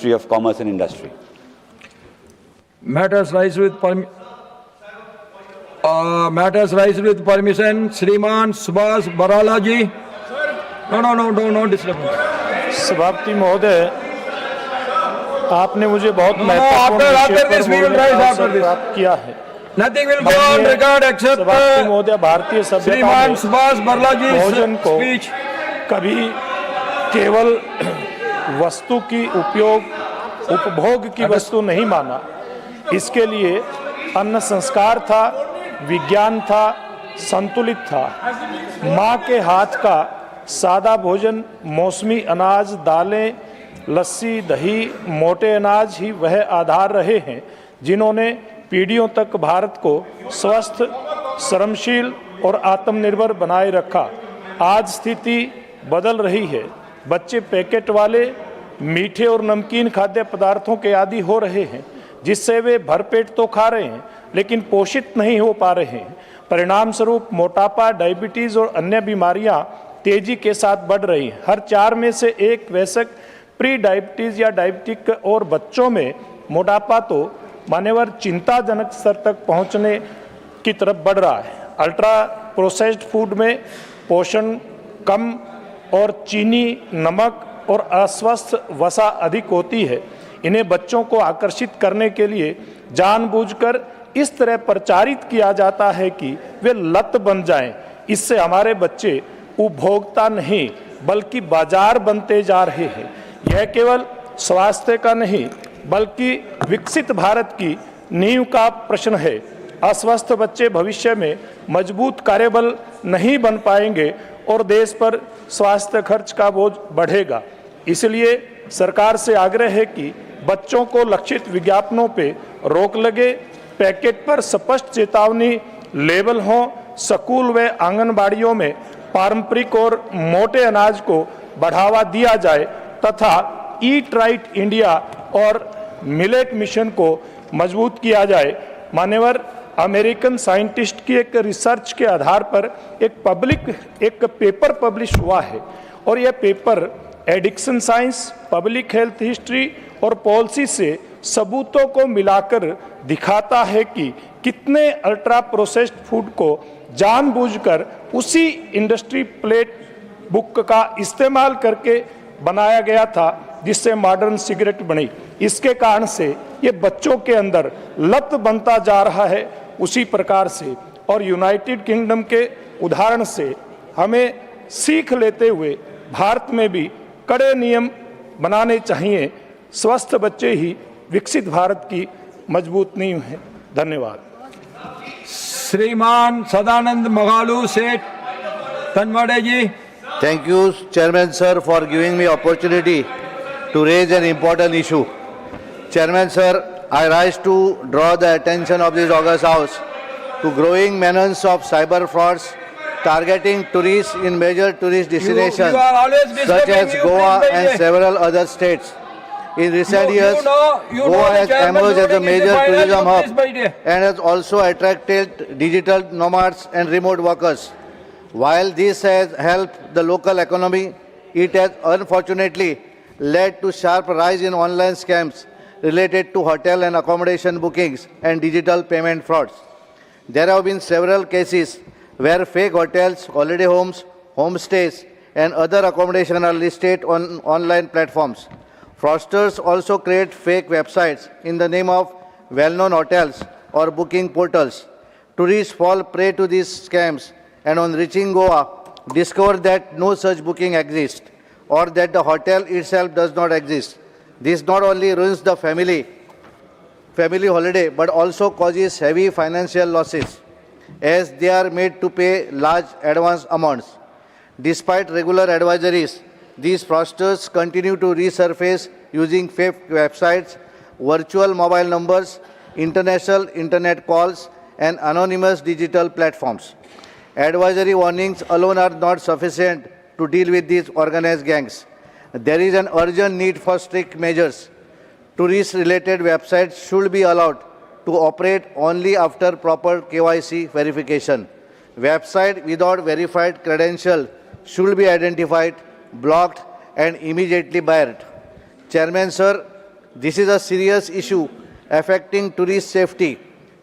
Ministry of Commerce and Industry. Matters raised with permission, Shriman Subhash Barala ji. No disturbance. सभापति महोदय, आपने मुझे बहुत after this we will rise after this. प्राप्त किया है। Nothing will go on record except सभापति महोदय, भारतीय सभ्यता Shriman में Subhash Barala ji भोजन को speech. कभी केवल वस्तु की उपभोग की वस्तु नहीं माना। इसके लिए अन्न संस्कार था, विज्ञान था, संतुलित था। माँ के हाथ का सादा भोजन, मौसमी अनाज, दालें, लस्सी, दही, मोटे अनाज ही वह आधार रहे हैं जिन्होंने पीढ़ियों तक भारत को स्वस्थ, श्रमशील और आत्मनिर्भर बनाए रखा। आज स्थिति बदल रही है। बच्चे पैकेट वाले मीठे और नमकीन खाद्य पदार्थों के आदी हो रहे हैं, जिससे वे भरपेट तो खा रहे हैं लेकिन पोषित नहीं हो पा रहे हैं। परिणाम स्वरूप मोटापा, डायबिटीज और अन्य बीमारियां तेजी के साथ बढ़ रही हैं। हर 4 में से एक वयस्क प्री डायबिटीज या डायबिटिक और बच्चों में मोटापा तो मान्यवर चिंताजनक स्तर तक पहुंचने की तरफ बढ़ रहा है। अल्ट्रा प्रोसेस्ड फूड में पोषण कम और चीनी, नमक और अस्वस्थ वसा अधिक होती है। इन्हें बच्चों को आकर्षित करने के लिए जानबूझकर इस तरह प्रचारित किया जाता है कि वे लत बन जाएं। इससे हमारे बच्चे उपभोक्ता नहीं बल्कि बाजार बनते जा रहे हैं। यह केवल स्वास्थ्य का नहीं बल्कि विकसित भारत की नींव का प्रश्न है। अस्वस्थ बच्चे भविष्य में मजबूत कार्यबल नहीं बन पाएंगे और देश पर स्वास्थ्य खर्च का बोझ बढ़ेगा। इसलिए सरकार से आग्रह है कि बच्चों को लक्षित विज्ञापनों पे रोक लगे, पैकेट पर स्पष्ट चेतावनी लेबल हो, स्कूल व आंगनबाड़ियों में पारंपरिक और मोटे अनाज को बढ़ावा दिया जाए तथा ईट राइट इंडिया और मिलेट मिशन को मजबूत किया जाए। मान्यवर, अमेरिकन साइंटिस्ट की एक रिसर्च के आधार पर एक पेपर पब्लिश हुआ है और यह paper addiction science, public health history और पॉलिसी से सबूतों को मिलाकर दिखाता है कि कितने अल्ट्रा प्रोसेस्ड फूड को जानबूझकर उसी इंडस्ट्री प्लेट बुक का इस्तेमाल करके बनाया गया था जिससे मॉडर्न सिगरेट बनी। इसके कारण से ये बच्चों के अंदर लत बनता जा रहा है। उसी प्रकार से और यूनाइटेड किंगडम के उदाहरण से हमें सीख लेते हुए भारत में भी कड़े नियम बनाने चाहिए। स्वस्थ बच्चे ही विकसित भारत की मजबूत नींव है। धन्यवाद। श्रीमान सदानंद मगालू सेठ तनवाड़े जी। Thank you, Chairman Sir, for giving me opportunity to raise an important issue. Chairman Sir, I rise to draw the attention of this August House to growing menace of cyber frauds targeting tourists in major tourist destinations such as Goa and several other states. In recent years, Goa has emerged as a major tourism hub and has also attracted digital nomads and remote workers. While this has helped the local economy, it has unfortunately led to sharp rise in online scams related to hotel and accommodation bookings and digital payment frauds. There have been several cases where fake hotels, holiday homes, homestays, and other accommodation are listed on online platforms. Fraudsters also create fake websites in the name of well-known hotels or booking portals. Tourists fall prey to these scams and on reaching Goa, discover that no such booking exists or that the hotel itself does not exist. This not only ruins the family holiday but also causes heavy financial losses as they are made to pay large advance amounts. Despite regular advisories, these fraudsters continue to resurface using fake websites, virtual mobile numbers, international internet calls, and anonymous digital platforms. Advisory warnings alone are not sufficient to deal with these organized gangs. There is an urgent need for strict measures. Tourist-related websites should be allowed to operate only after proper KYC verification. Websites without verified credentials should be identified, blocked, and immediately barred. Chairman, sir, This is a serious issue affecting tourist safety,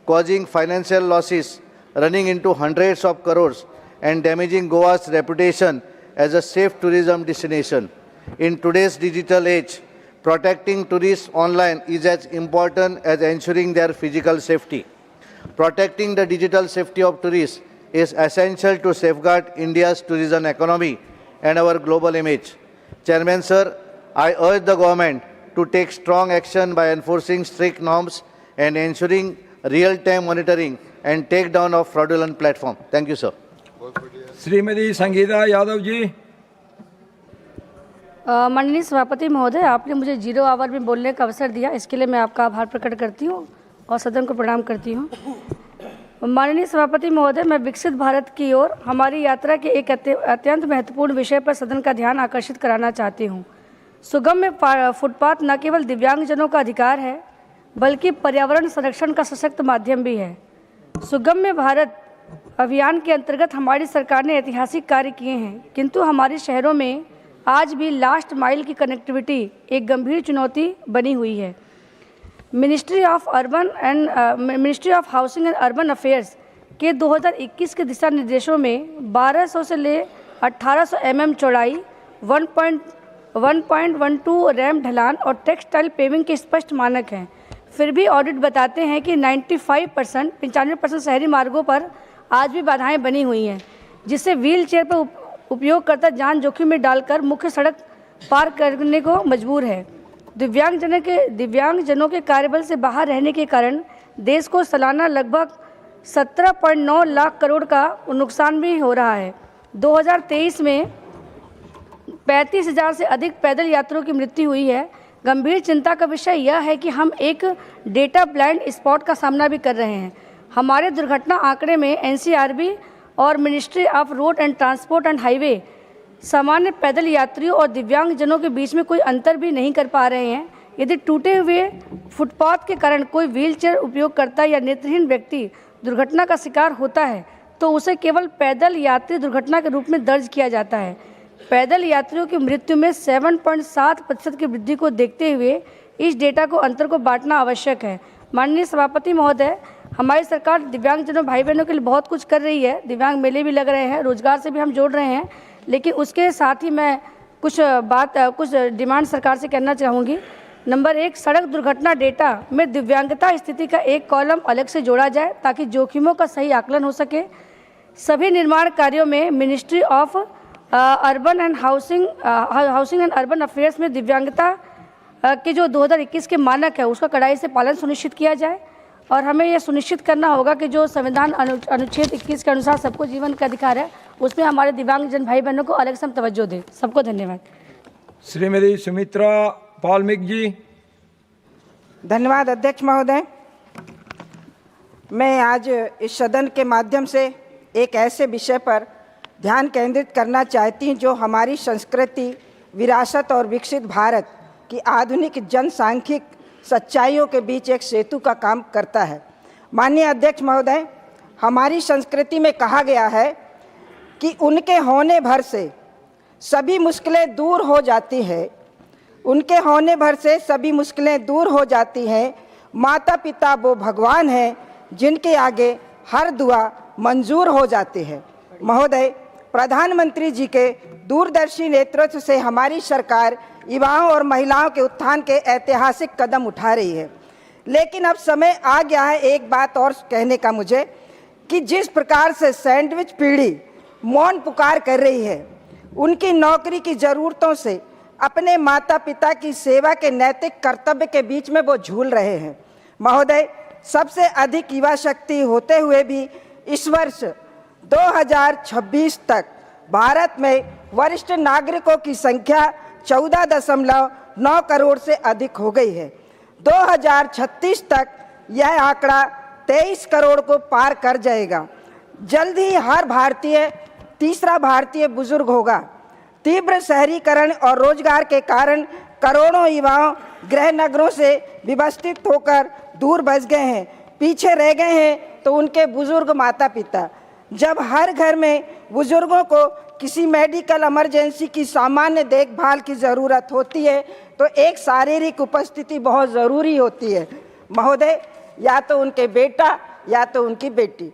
causing financial losses running into hundreds of crores and damaging Goa's reputation as a safe tourism destination. In today's digital age, protecting tourists online is as important as ensuring their physical safety. Protecting the digital safety of tourists is essential to safeguard India's tourism economy and our global image. Chairman, sir, I urge the government to take strong action by enforcing strict norms and ensuring real-time monitoring and takedown of fraudulent platform. Thank you, sir. Shrimati Sangeeta Yadav ji. माननीय सभापति महोदय, आपने मुझे 0 our में बोलने का अवसर दिया, इसके लिए मैं आपका आभार प्रकट करती हूँ और सदन को प्रणाम करती हूँ। माननीय सभापति महोदय, मैं विकसित भारत की ओर हमारी यात्रा के एक अत्यंत महत्वपूर्ण विषय पर सदन का ध्यान आकर्षित कराना चाहती हूँ। सुगम्य फुटपाथ न केवल दिव्यांगजनों का अधिकार है, बल्कि पर्यावरण संरक्षण का सशक्त माध्यम भी है। सुगम्य भारत अभियान के अंतर्गत हमारी सरकार ने ऐतिहासिक कार्य किए हैं, किंतु हमारे शहरों में आज भी लास्ट माइल की कनेक्टिविटी एक गंभीर चुनौती बनी हुई है। Ministry of housing and urban affairs के 2021 के दिशा निर्देशों में 1200 से ले 1800 mm चौड़ाई, 1.12 रैम्प ढलान और टेक्सटाइल पेविंग के स्पष्ट मानक हैं। फिर भी ऑडिट बताते हैं कि 95% शहरी मार्गों पर आज भी बाधाएं बनी हुई हैं, जिससे व्हील चेयर पर उपयोगकर्ता जान जोखिम में डालकर मुख्य सड़क पार करने को मजबूर है। दिव्यांगजनों के कार्यबल से बाहर रहने के कारण देश को सालाना लगभग 17.9 लाख करोड़ का नुकसान भी हो रहा है। 2023 में 35,000 से अधिक पैदल यात्रियों की मृत्यु हुई है। गंभीर चिंता का विषय यह है कि हम एक डेटा ब्लाइंड स्पॉट का सामना भी कर रहे हैं। हमारे दुर्घटना आंकड़े में एनसीआरबी और ministry of road and transport and highway सामान्य पैदल यात्रियों और दिव्यांगजनों के बीच में कोई अंतर भी नहीं कर पा रहे हैं। यदि टूटे हुए फुटपाथ के कारण कोई व्हीलचेयर उपयोगकर्ता या नेत्रहीन व्यक्ति दुर्घटना का शिकार होता है, तो उसे केवल पैदल यात्री दुर्घटना के रूप में दर्ज किया जाता है। पैदल यात्रियों की मृत्यु में 7.7% की वृद्धि को देखते हुए इस डेटा को अंतर को बांटना आवश्यक है। माननीय सभापति महोदय, हमारी सरकार दिव्यांगजनों भाई बहनों के लिए बहुत कुछ कर रही है। दिव्यांग मेले भी लग रहे हैं, रोजगार से भी हम जोड़ रहे हैं, लेकिन उसके साथ ही मैं कुछ डिमांड सरकार से करना चाहूँगी। नंबर 1, सड़क दुर्घटना डेटा में दिव्यांगता स्थिति का एक कॉलम अलग से जोड़ा जाए ताकि जोखिमों का सही आकलन हो सके। सभी निर्माण कार्यों में ministry of housing and urban affairs में दिव्यांगता के जो 2021 के मानक है उसका कड़ाई से पालन सुनिश्चित किया जाए। और हमें यह सुनिश्चित करना होगा कि जो संविधान अनुच्छेद 21 के अनुसार सबको जीवन का अधिकार है, उसमें हमारे दिव्यांगजन भाई बहनों को अलग से हम तवज्जो दें। सबको धन्यवाद। श्रीमती सुमित्रा पालमिक जी। धन्यवाद अध्यक्ष महोदय। मैं आज इस सदन के माध्यम से एक ऐसे विषय पर ध्यान केंद्रित करना चाहती हूँ जो हमारी संस्कृति, विरासत और विकसित भारत की आधुनिक जनसांख्यिक सच्चाइयों के बीच एक सेतु का काम करता है। माननीय अध्यक्ष महोदय, हमारी संस्कृति में कहा गया है कि उनके होने भर से सभी मुश्किलें दूर हो जाती हैं। उनके होने भर से सभी मुश्किलें दूर हो जाती हैं। माता पिता वो भगवान हैं जिनके आगे हर दुआ मंजूर हो जाती है। महोदय, प्रधानमंत्री जी के दूरदर्शी नेतृत्व से हमारी सरकार युवाओं और महिलाओं के उत्थान के ऐतिहासिक कदम उठा रही है, लेकिन अब समय आ गया है एक बात और कहने का मुझे कि जिस प्रकार से सैंडविच पीढ़ी मौन पुकार कर रही है, उनकी नौकरी की ज़रूरतों से अपने माता पिता की सेवा के नैतिक कर्तव्य के बीच में वो झूल रहे हैं। महोदय, सबसे अधिक युवा शक्ति होते हुए भी इस वर्ष 2026 तक भारत में वरिष्ठ नागरिकों की संख्या 14.9 करोड़ से अधिक हो गई है। 2036 तक यह आंकड़ा 23 करोड़ को पार कर जाएगा। जल्द ही हर भारतीय तीसरा भारतीय बुजुर्ग होगा। तीव्र शहरीकरण और रोजगार के कारण करोड़ों युवाओं गृह नगरों से विवस्थित होकर दूर बस गए हैं, पीछे रह गए हैं तो उनके बुजुर्ग माता पिता। जब हर घर में बुजुर्गों को किसी मेडिकल इमरजेंसी की सामान्य देखभाल की ज़रूरत होती है तो एक शारीरिक उपस्थिति बहुत ज़रूरी होती है महोदय, या तो उनके बेटा या तो उनकी बेटी।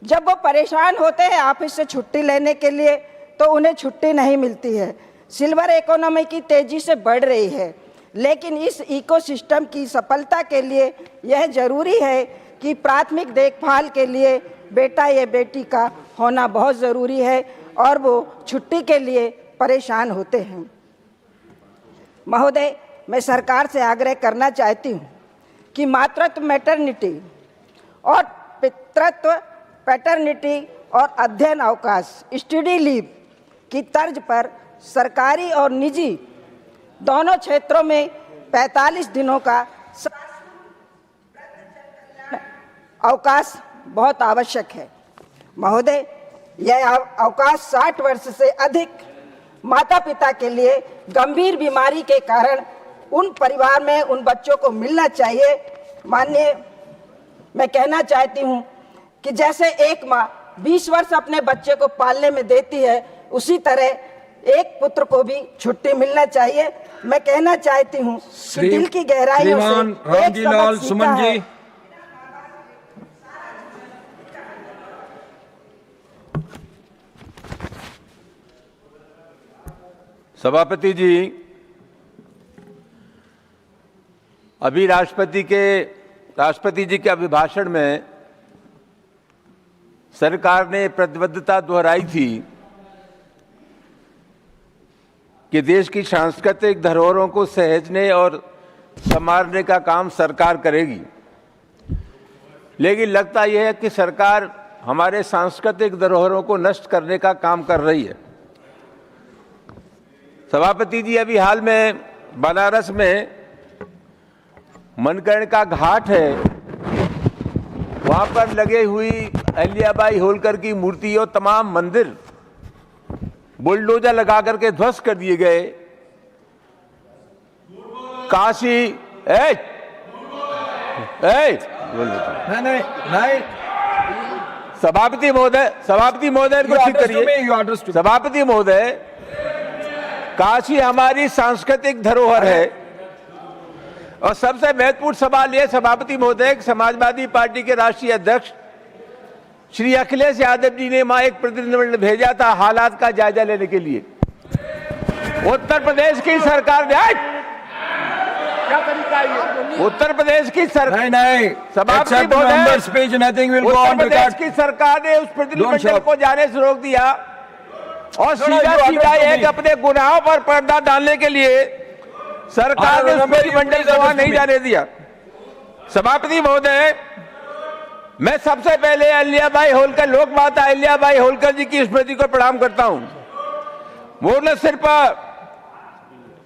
जब वो परेशान होते हैं ऑफिस से छुट्टी लेने के लिए तो उन्हें छुट्टी नहीं मिलती है। सिल्वर इकोनॉमी की तेज़ी से बढ़ रही है, लेकिन इस इकोसिस्टम की सफलता के लिए यह ज़रूरी है कि प्राथमिक देखभाल के लिए बेटा या बेटी का होना बहुत ज़रूरी है और वो छुट्टी के लिए परेशान होते हैं। महोदय, मैं सरकार से आग्रह करना चाहती हूँ कि मातृत्व मैटरनिटी और पितृत्व पैटर्निटी और अध्ययन अवकाश स्टडी लीव की तर्ज पर सरकारी और निजी दोनों क्षेत्रों में 45 दिनों का अवकाश बहुत आवश्यक है। महोदय, यह अवकाश 60 वर्ष से अधिक माता पिता के लिए गंभीर बीमारी के कारण उन परिवार में उन बच्चों को मिलना चाहिए। माननीय, मैं कहना चाहती हूँ कि जैसे एक माँ 20 वर्ष अपने बच्चे को पालने में देती है, उसी तरह एक पुत्र को भी छुट्टी मिलना चाहिए। मैं कहना चाहती हूँ कि दिल की गहराइयों से एक सबक सीखा है। सभापति जी, अभी राष्ट्रपति जी के अभिभाषण में सरकार ने प्रतिबद्धता दोहराई थी कि देश की सांस्कृतिक धरोहरों को सहेजने और संवारने का काम सरकार करेगी। लेकिन लगता यह है कि सरकार हमारे सांस्कृतिक धरोहरों को नष्ट करने का काम कर रही है। सभापति जी, अभी हाल में बनारस में मनकर्ण का घाट है, वहां पर लगे हुई अहिल्याबाई होलकर की मूर्ति और तमाम मंदिर बुलडोजर लगा करके ध्वस्त कर दिए गए। काशी नहीं सभापति महोदय को ठीक करिए। सभापति महोदय, काशी हमारी सांस्कृतिक धरोहर है और सबसे महत्वपूर्ण सवाल यह सभापति महोदय, समाजवादी पार्टी के राष्ट्रीय अध्यक्ष श्री अखिलेश यादव जी ने वहां एक प्रतिनिधिमंडल भेजा था हालात का जायजा लेने के लिए। उत्तर प्रदेश की सरकार ने उत्तर प्रदेश की सरकार सभापति महोदय, उत्तर प्रदेश की सरकार ने उस प्रतिनिधिमंडल को जाने से रोक दिया और सीधा एक अपने गुनाहों पर पर्दा डालने के लिए सरकार ने उस प्रतिनिधिमंडल को वहां नहीं जाने दिया। सभापति महोदय, मैं सबसे पहले अहिल्याबाई होलकर, लोक माता अहिल्याबाई होलकर जी की स्मृति को प्रणाम करता हूं। वो न सिर्फ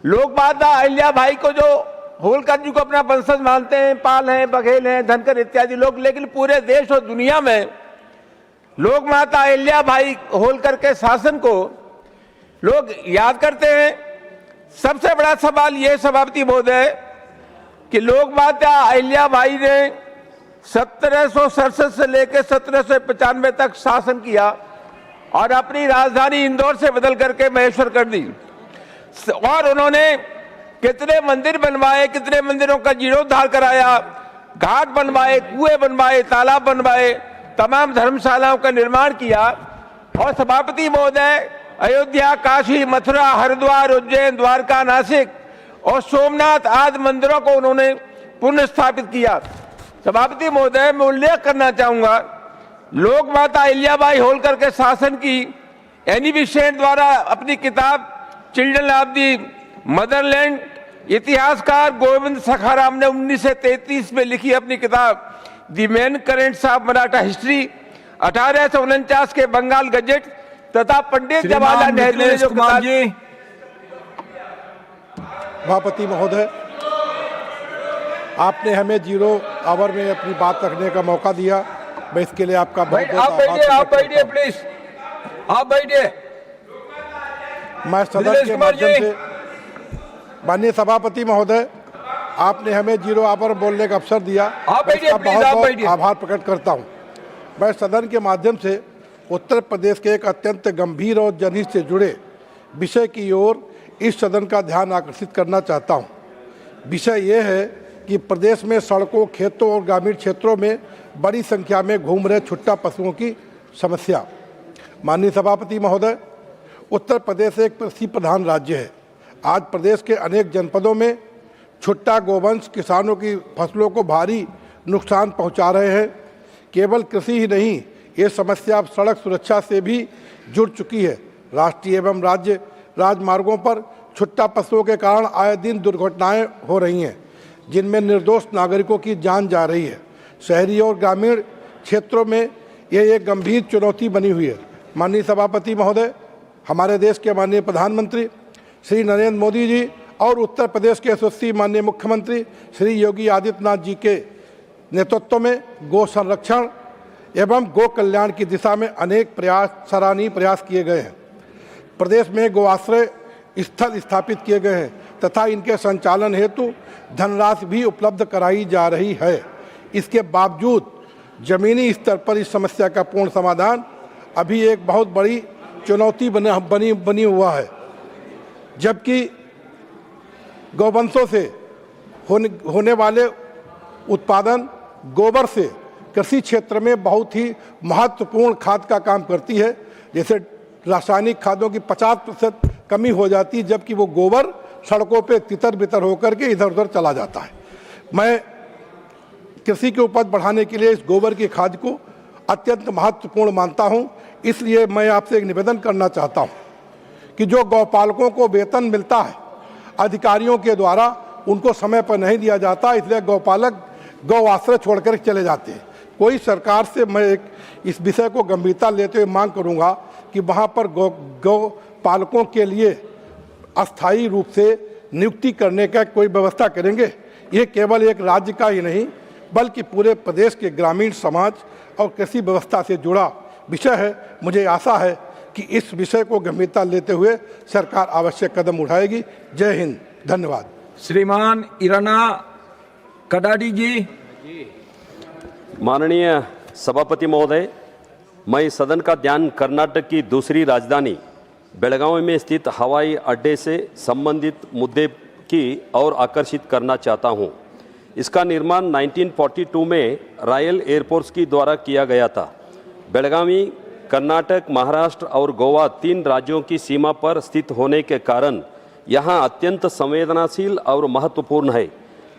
लोक माता अहिल्याबाई को, जो होलकर जी को अपना वंशज मानते हैं, पाल हैं, बघेल हैं, धनकर इत्यादि लोग, लेकिन पूरे देश और दुनिया में लोक माता अहिल्याबाई होलकर के शासन को लोग याद करते हैं। सबसे बड़ा सवाल यह सभापति महोदय कि लोक माता अहिल्याबाई ने 1767 से लेकर 1795 तक शासन किया और अपनी राजधानी इंदौर से बदल करके महेश्वर कर दी। और उन्होंने कितने मंदिर बनवाए, कितने मंदिरों का जीर्णोद्धार कराया, घाट बनवाए, कुएं बनवाए, तालाब बनवाए, तमाम धर्मशालाओं का निर्माण किया। और सभापति महोदय, अयोध्या, काशी, मथुरा, हरिद्वार, उज्जैन, द्वारका, नासिक और सोमनाथ आदि मंदिरों को उन्होंने पुनः स्थापित किया। सभापति महोदय, मैं उल्लेख करना चाहूंगा, लोक माता अहिल्याबाई होलकर के शासन की एनी बेसेंट द्वारा अपनी किताब चिल्ड्रन ऑफ दी मदरलैंड इतिहासकार गोविंद सखाराम ने 1933 में लिखी अपनी किताब the main currents of Maratha history, 1849 के बंगाल गजेट तथा पंडित जवाहरलाल नेहरू ने जो सभापति महोदय, आपने हमें 0 आवर में अपनी बात रखने का मौका दिया, मैं इसके लिए आपका बहुत बहुत आप बैठिए प्लीज, आप बैठिए। मैं सदन के माध्यम से, माननीय सभापति महोदय, आपने हमें 0 आवर बोलने का अवसर दिया, मैं इसका बहुत बहुत आभार प्रकट करता हूं। मैं सदन के माध्यम से उत्तर प्रदेश के एक अत्यंत गंभीर और जनहित से जुड़े विषय की ओर इस सदन का ध्यान आकर्षित करना चाहता हूँ। विषय ये है कि प्रदेश में सड़कों, खेतों और ग्रामीण क्षेत्रों में बड़ी संख्या में घूम रहे छुट्टा पशुओं की समस्या। माननीय सभापति महोदय, उत्तर प्रदेश एक कृषि प्रधान राज्य है। आज प्रदेश के अनेक जनपदों में छुट्टा गोवंश किसानों की फसलों को भारी नुकसान पहुंचा रहे हैं। केवल कृषि ही नहीं, ये समस्या अब सड़क सुरक्षा से भी जुड़ चुकी है। राष्ट्रीय एवं राज्य राजमार्गों पर छुट्टा पशुओं के कारण आए दिन दुर्घटनाएं हो रही हैं, जिनमें निर्दोष नागरिकों की जान जा रही है। शहरी और ग्रामीण क्षेत्रों में यह एक गंभीर चुनौती बनी हुई है। माननीय सभापति महोदय, हमारे देश के माननीय प्रधानमंत्री श्री नरेंद्र मोदी जी और उत्तर प्रदेश के यशस्वी माननीय मुख्यमंत्री श्री योगी आदित्यनाथ जी के नेतृत्व में गो संरक्षण एवं गो कल्याण की दिशा में अनेक सराहनीय प्रयास किए गए हैं। प्रदेश में गो आश्रय स्थल स्थापित किए गए हैं तथा इनके संचालन हेतु धनराशि भी उपलब्ध कराई जा रही है। इसके बावजूद जमीनी स्तर पर इस समस्या का पूर्ण समाधान अभी एक बहुत बड़ी चुनौती बनी हुआ है। जबकि गौवंशों से होने वाले उत्पादन गोबर से कृषि क्षेत्र में बहुत ही महत्वपूर्ण खाद का काम करती है। जैसे रासायनिक खादों की 50% कमी हो जाती है, जबकि वो गोबर सड़कों पे तितर बितर होकर के इधर उधर चला जाता है। मैं कृषि की उपज बढ़ाने के लिए इस गोबर की खाद को अत्यंत महत्वपूर्ण मानता हूं। इसलिए मैं आपसे एक निवेदन करना चाहता हूं कि जो गौपालकों को वेतन मिलता है अधिकारियों के द्वारा, उनको समय पर नहीं दिया जाता, इसलिए गौपालक गौ आश्रय छोड़कर चले जाते हैं। कोई सरकार से मैं इस विषय को गंभीरता लेते हुए मांग करूंगा कि वहां पर गौ पालकों के लिए अस्थायी रूप से नियुक्ति करने का कोई व्यवस्था करेंगे। ये केवल एक राज्य का ही नहीं, बल्कि पूरे प्रदेश के ग्रामीण समाज और कृषि व्यवस्था से जुड़ा विषय है। मुझे आशा है कि इस विषय को गंभीरता लेते हुए सरकार आवश्यक कदम उठाएगी। जय हिंद, धन्यवाद। श्रीमान इराना कडाडी जी। माननीय सभापति महोदय, मैं सदन का ध्यान कर्नाटक की दूसरी राजधानी बेलगावी में स्थित हवाई अड्डे से संबंधित मुद्दे की ओर आकर्षित करना चाहता हूं। इसका निर्माण 1942 में रॉयल एयरफोर्स की द्वारा किया गया था। बेलगावी कर्नाटक, महाराष्ट्र और गोवा 3 राज्यों की सीमा पर स्थित होने के कारण यहाँ अत्यंत संवेदनशील और महत्वपूर्ण है।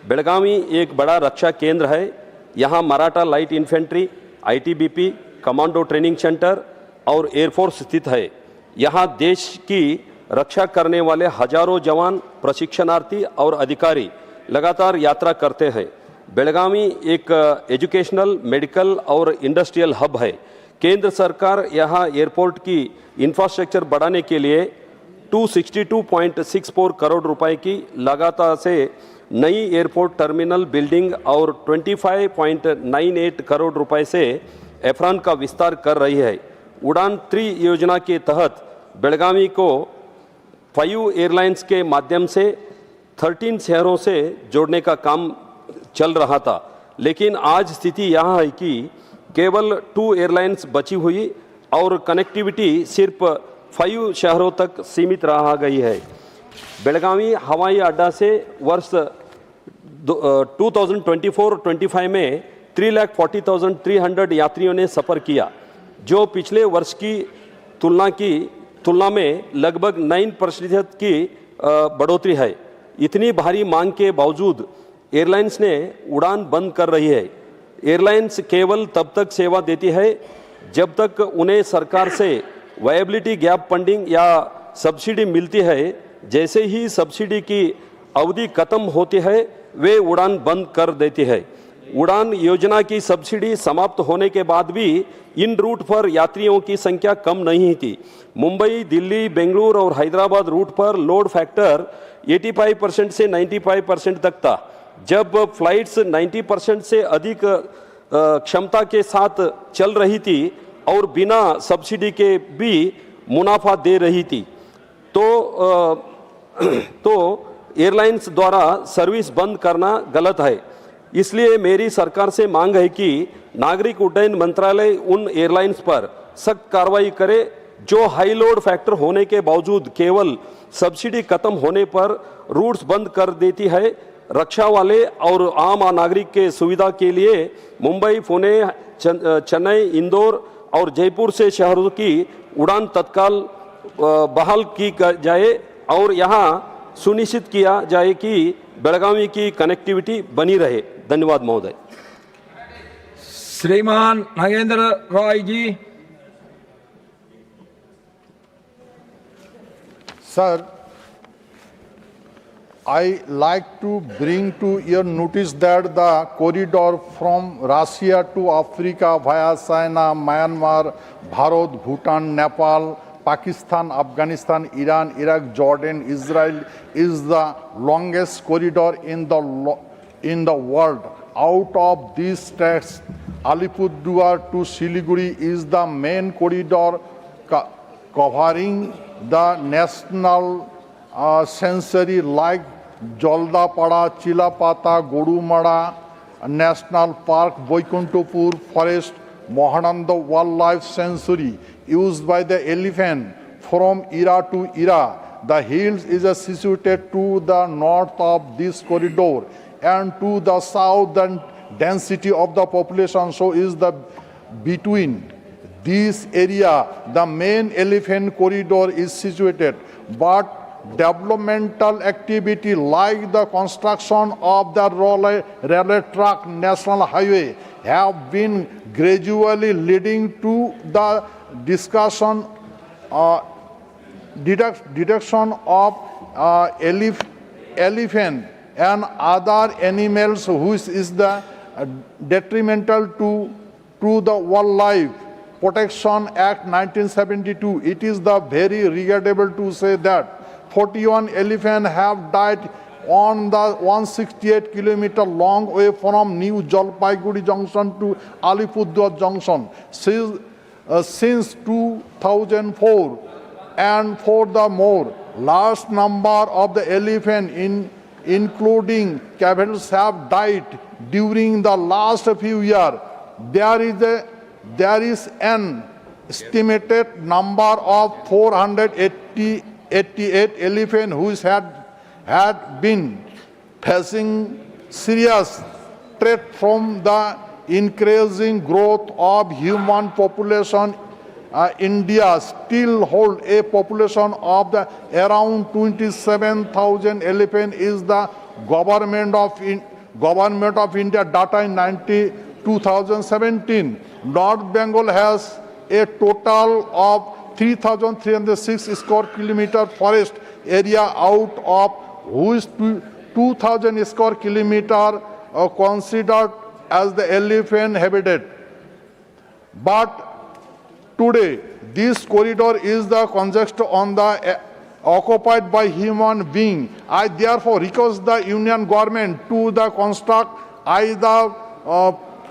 बेलगावी एक बड़ा रक्षा केंद्र है। यहाँ Maratha light infantry, ITBP, commando training centre और एयरफोर्स स्थित है। यहाँ देश की रक्षा करने वाले हजारों जवान, प्रशिक्षणार्थी और अधिकारी लगातार यात्रा करते हैं। बेलगावी एक एजुकेशनल, मेडिकल और इंडस्ट्रियल हब है। केंद्र सरकार यहाँ एयरपोर्ट की इंफ्रास्ट्रक्चर बढ़ाने के लिए 262.64 करोड़ रुपए की लागत से नई एयरपोर्ट टर्मिनल बिल्डिंग और 25.98 करोड़ रुपए से एफ्रान का विस्तार कर रही है। उड़ान 3 योजना के तहत बेलगावी को 5 एयरलाइंस के माध्यम से 13 शहरों से जोड़ने का काम चल रहा था, लेकिन आज स्थिति यह है कि केवल 2 एयरलाइंस बची हुई और कनेक्टिविटी सिर्फ 5 शहरों तक सीमित रह गई है। बेलगावी हवाई अड्डा से वर्ष 2024-25 में 3,40,300 यात्रियों ने सफ़र किया, जो पिछले वर्ष की तुलना में लगभग 9% की बढ़ोतरी है। इतनी भारी मांग के बावजूद एयरलाइंस ने उड़ान बंद कर रही है। एयरलाइंस केवल तब तक सेवा देती है जब तक उन्हें सरकार से वायबिलिटी गैप फंडिंग या सब्सिडी मिलती है। जैसे ही सब्सिडी की अवधि खत्म होती है, वे उड़ान बंद कर देती है। उड़ान योजना की सब्सिडी समाप्त होने के बाद भी इन रूट पर यात्रियों की संख्या कम नहीं थी। मुंबई, दिल्ली, बेंगलुरु और हैदराबाद रूट पर लोड फैक्टर 85% से 95% तक था, जब फ्लाइट्स 90% से अधिक क्षमता के साथ चल रही थी और बिना सब्सिडी के भी मुनाफा दे रही थी। तो एयरलाइंस द्वारा सर्विस बंद करना गलत है। इसलिए मेरी सरकार से मांग है कि नागरिक उड्डयन मंत्रालय उन एयरलाइंस पर सख्त कार्रवाई करे जो हाई लोड फैक्टर होने के बावजूद केवल सब्सिडी खत्म होने पर रूट्स बंद कर देती है। रक्षा वाले और आम नागरिक के सुविधा के लिए मुंबई, पुणे, चेन्नई, इंदौर और जयपुर से शहरों की उड़ान तत्काल बहाल की जाए और यहाँ सुनिश्चित किया जाए कि बेलगावी की कनेक्टिविटी बनी रहे। धन्यवाद महोदय। श्रीमान नागेंद्र रॉय जी। Sir, I like to bring to your notice that the corridor from Russia to Africa via China, Myanmar, Bharat, Bhutan, Nepal, Pakistan, Afghanistan, Iran, Iraq, Jordan, Israel is the longest corridor in the world. Out of these tracks, Alipurduar to Siliguri is the main corridor covering the national sanctuary like Jaldapada, Chilapata, Gorumara National Park, Vaikuntapur Forest, Mahananda Wildlife Sanctuary used by the elephant from era to era. The hills is situated to the north of this corridor and to the south the density of the population so is the between this area the main elephant corridor is situated, but developmental activity like the construction of the railway track national highway have been gradually leading to the deduction of elephant and other animals which is the detrimental to the wildlife Protection Act 1972. It is the very regrettable to say that 41 elephants have died on the 168 kilometer long way from New Jalpaiguri Junction to Alipurduar Junction since 2004. And furthermore, large number of the elephants including camels have died during the last few years. There is an estimated number of 488 elephants who had been facing serious threat from the increasing growth of human population. India still holds a population of around 27,000 elephants is the government of India data in 2017. North Bengal has a total of 3,306 square kilometer forest area out of which 2,000 square kilometer considered as the elephant habitat. But today, this corridor is the congested on the occupied by human being. I therefore request the Union government to construct either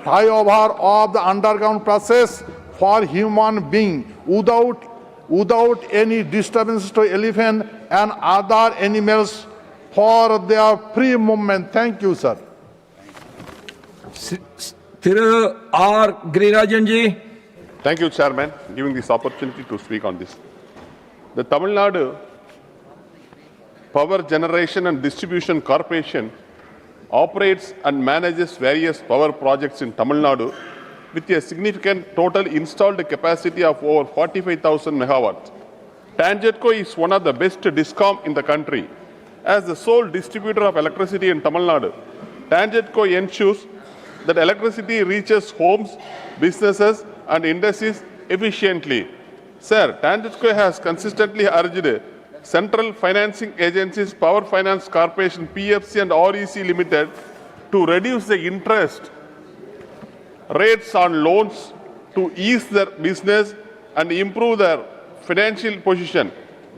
flyover of the underground process for human being without any disturbance to elephant and other animals for their free movement. Thank you, sir. Thiru R. Girirajan ji. Thank you, Chairman, for giving this opportunity to speak on this. The Tamil Nadu Power Generation and Distribution Corporation operates and manages various power projects in Tamil Nadu with a significant total installed capacity of over 45,000 megawatts. Tangetco is one of the best DISCOM in the country. As the sole distributor of electricity in Tamil Nadu, Tangetco ensures that electricity reaches homes, businesses and industries efficiently. Sir, Tangetco has consistently urged Central Financing Agencies, Power Finance Corporation, PFC and REC Limited to reduce the interest rates on loans to ease their business and improve their financial position.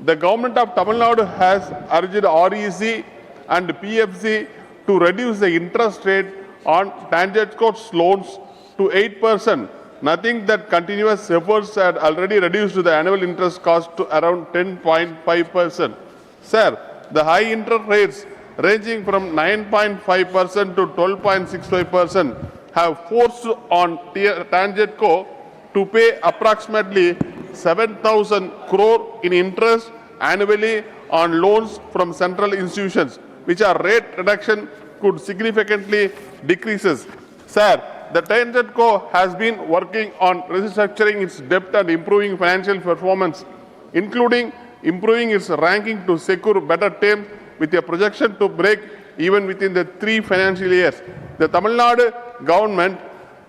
The government of Tamil Nadu has urged REC and PFC to reduce the interest rate on Tangetco's loans to 8%. Nothing that continuous efforts had already reduced the annual interest cost to around 10.5%. Sir, the high interest rates ranging from 9.5% to 12.65% have forced on TANGEDCO to pay approximately 7,000 crore in interest annually on loans from central institutions, which are rate reduction could significantly decreases. Sir, the TANGEDCO has been working on restructuring its debt and improving financial performance, including improving its ranking to secure better terms with a projection to break even within the 3 financial years. The Tamil Nadu government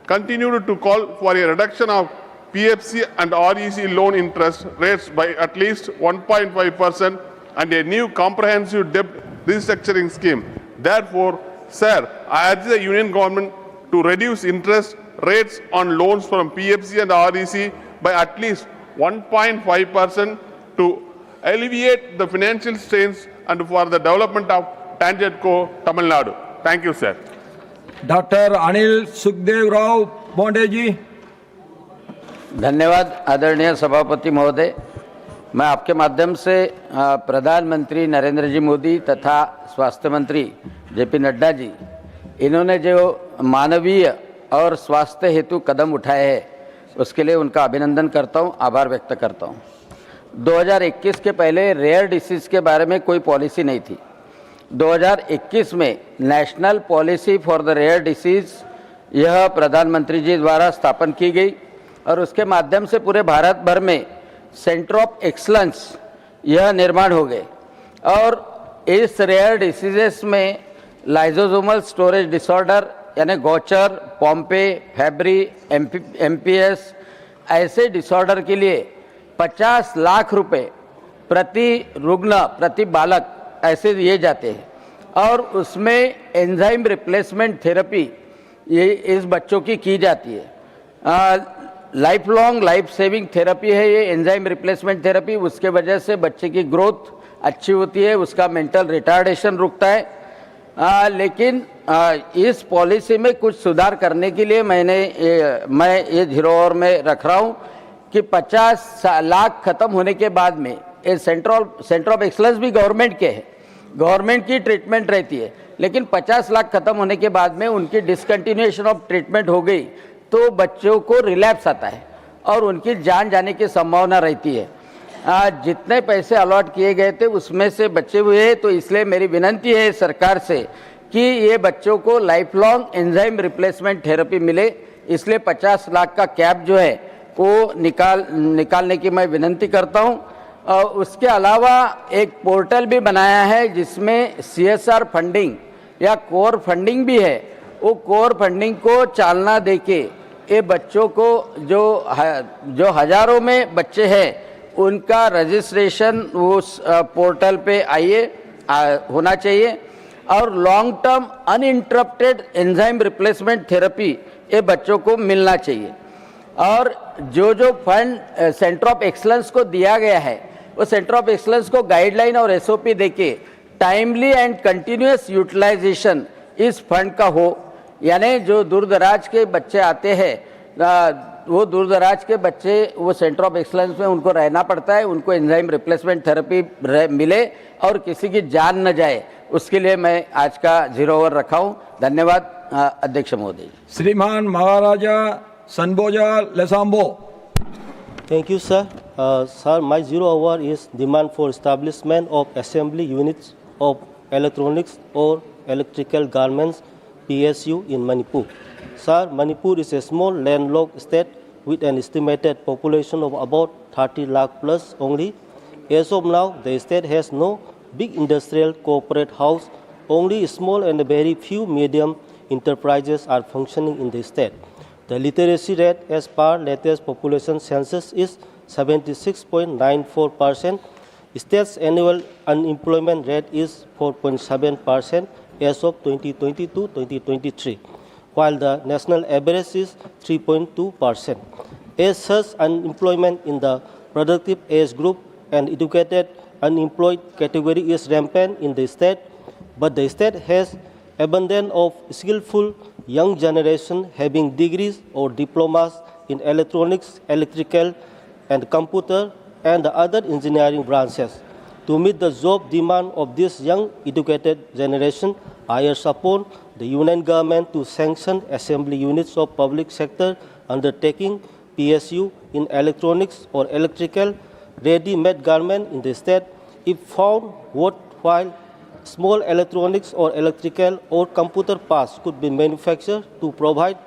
continued to call for a reduction of PFC and REC loan interest rates by at least 1.5% and a new comprehensive debt restructuring scheme. Therefore, sir, I urge the Union government to reduce interest rates on loans from PFC and REC by at least 1.5% to alleviate the financial strains and for the development of TANGEDCO, Tamil Nadu. Thank you, sir. Doctor Anil Sukhdev Rao Bonde ji. धन्यवाद आदरणीय सभापति महोदय। मैं आपके माध्यम से प्रधानमंत्री नरेंद्र जी मोदी तथा स्वास्थ्य मंत्री जेपी नड्डा जी, इन्होंने जो मानवीय और स्वास्थ्य हेतु कदम उठाए हैं उसके लिए उनका अभिनंदन करता हूं, आभार व्यक्त करता हूं। 2021 के पहले रेयर डिसीज़ के बारे में कोई पॉलिसी नहीं थी। 2021 में national policy for the rare diseases यह प्रधानमंत्री जी द्वारा स्थापन की गई और उसके माध्यम से पूरे भारत भर में सेंटर ऑफ एक्सलेंस यह निर्माण हो गए और इस रेयर डिसीजेस में लाइजोसोमल स्टोरेज डिसऑर्डर यानी गौचर, पॉम्पे, फेब्री, एमपीएस ऐसे डिसऑर्डर के लिए 50 लाख रुपए प्रति रुग्ण प्रति बालक ऐसे दिए जाते हैं और उसमें एंजाइम रिप्लेसमेंट थेरेपी ये इस बच्चों की जाती है। Life long life saving therapy है ये एंजाइम रिप्लेसमेंट थेरेपी। उसके वजह से बच्चे की ग्रोथ अच्छी होती है, उसका मेंटल रिटार्डेशन रुकता है। लेकिन इस पॉलिसी में कुछ सुधार करने के लिए मैं ये धरोहर में रख रहा हूँ कि 50 लाख खत्म होने के बाद में ये सेंटर ऑफ एक्सलेंस भी गवर्नमेंट के है, गवर्नमेंट की ट्रीटमेंट रहती है, लेकिन 50 लाख खत्म होने के बाद में उनकी डिसकंटिन्यूएशन ऑफ ट्रीटमेंट हो गई तो बच्चों को रिलैप्स आता है और उनकी जान जाने की संभावना रहती है। जितने पैसे अलॉट किए गए थे उसमें से बचे हुए हैं, तो इसलिए मेरी विनंती है सरकार से कि ये बच्चों को life long enzyme replacement therapy मिले, इसलिए 50 लाख का कैप जो है वो निकालने की मैं विनंती करता हूँ। उसके अलावा एक पोर्टल भी बनाया है जिसमें CSR फंडिंग या कोर फंडिंग भी है। वो कोर फंडिंग को चालना देके ये बच्चों को जो हजारों में बच्चे हैं उनका रजिस्ट्रेशन उस पोर्टल पे होना चाहिए और long term uninterrupted enzyme replacement therapy ये बच्चों को मिलना चाहिए। और जो फंड सेंटर ऑफ एक्सलेंस को दिया गया है वो सेंटर ऑफ एक्सलेंस को गाइडलाइन और SOP देके टाइमली एंड कंटिन्यूअस यूटिलाइजेशन इस फंड का हो, यानी जो दूर दराज के बच्चे आते हैं वो दूर दराज के बच्चे वो सेंटर ऑफ एक्सलेंस में उनको रहना पड़ता है, उनको एंजाइम रिप्लेसमेंट थेरेपी मिले और किसी की जान न जाए, उसके लिए मैं आज का 0 ओवर रखा हूँ। धन्यवाद अध्यक्ष महोदय। श्रीमान महाराजा सनबोजा लेसाम्बो। Thank you, sir. Sir, my 0 hour is demand for establishment of assembly units of electronics or electrical garments PSU in Manipur. Sir, Manipur is a small landlocked state with an estimated population of about 30 lakh plus only. As of now, the state has no big industrial corporate house. Only small and very few medium enterprises are functioning in the state. The literacy rate as per latest population census is 76.94%. State's annual unemployment rate is 4.7% as of 2022-2023, while the national average is 3.2%. As such, unemployment in the productive age group and educated unemployed category is rampant in the state, but the state has abundance of skillful young generation having degrees or diplomas in electronics, electrical and computer and other engineering branches. To meet the job demand of this young educated generation, I urge upon the Union government to sanction assembly units of public sector undertaking PSU in electronics or electrical ready-made garment in the state if found worthwhile. Small electronics or electrical or computer parts could be manufactured to provide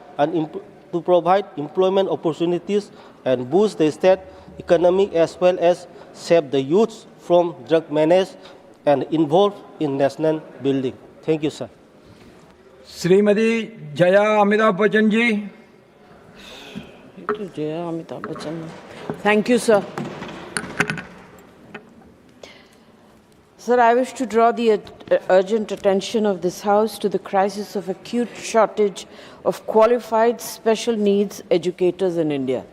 employment opportunities and boost the state economy as well as save the youth from drug menace and involved in national building. Thank you, sir. Shrimati Jaya Amitabh Bachchan ji. Jaya Amitabh Bachchan. Thank you, sir. Sir, I wish to draw the urgent attention of this House to the crisis of acute shortage of qualified special needs educators in India.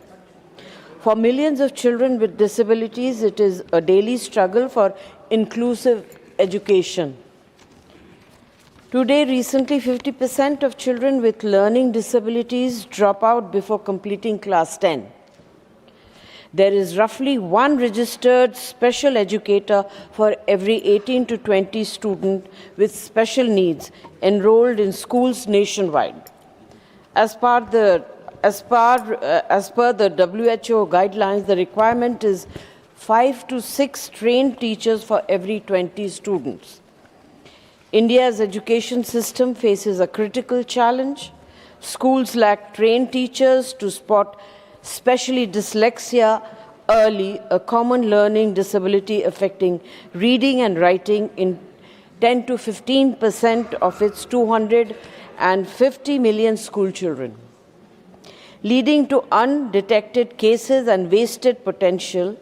For millions of children with disabilities, it is a daily struggle for inclusive education. Today, recently, 50% of children with learning disabilities drop out before completing class 10. There is roughly one registered special educator for every 18 to 20 students with special needs enrolled in schools nationwide. As per the WHO guidelines, the requirement is 5 to 6 trained teachers for every 20 students. India's education system faces a critical challenge. Schools lack trained teachers to spot especially dyslexia early, a common learning disability affecting reading and writing in 10 to 15% of its 250 million school children, leading to undetected cases and wasted potential.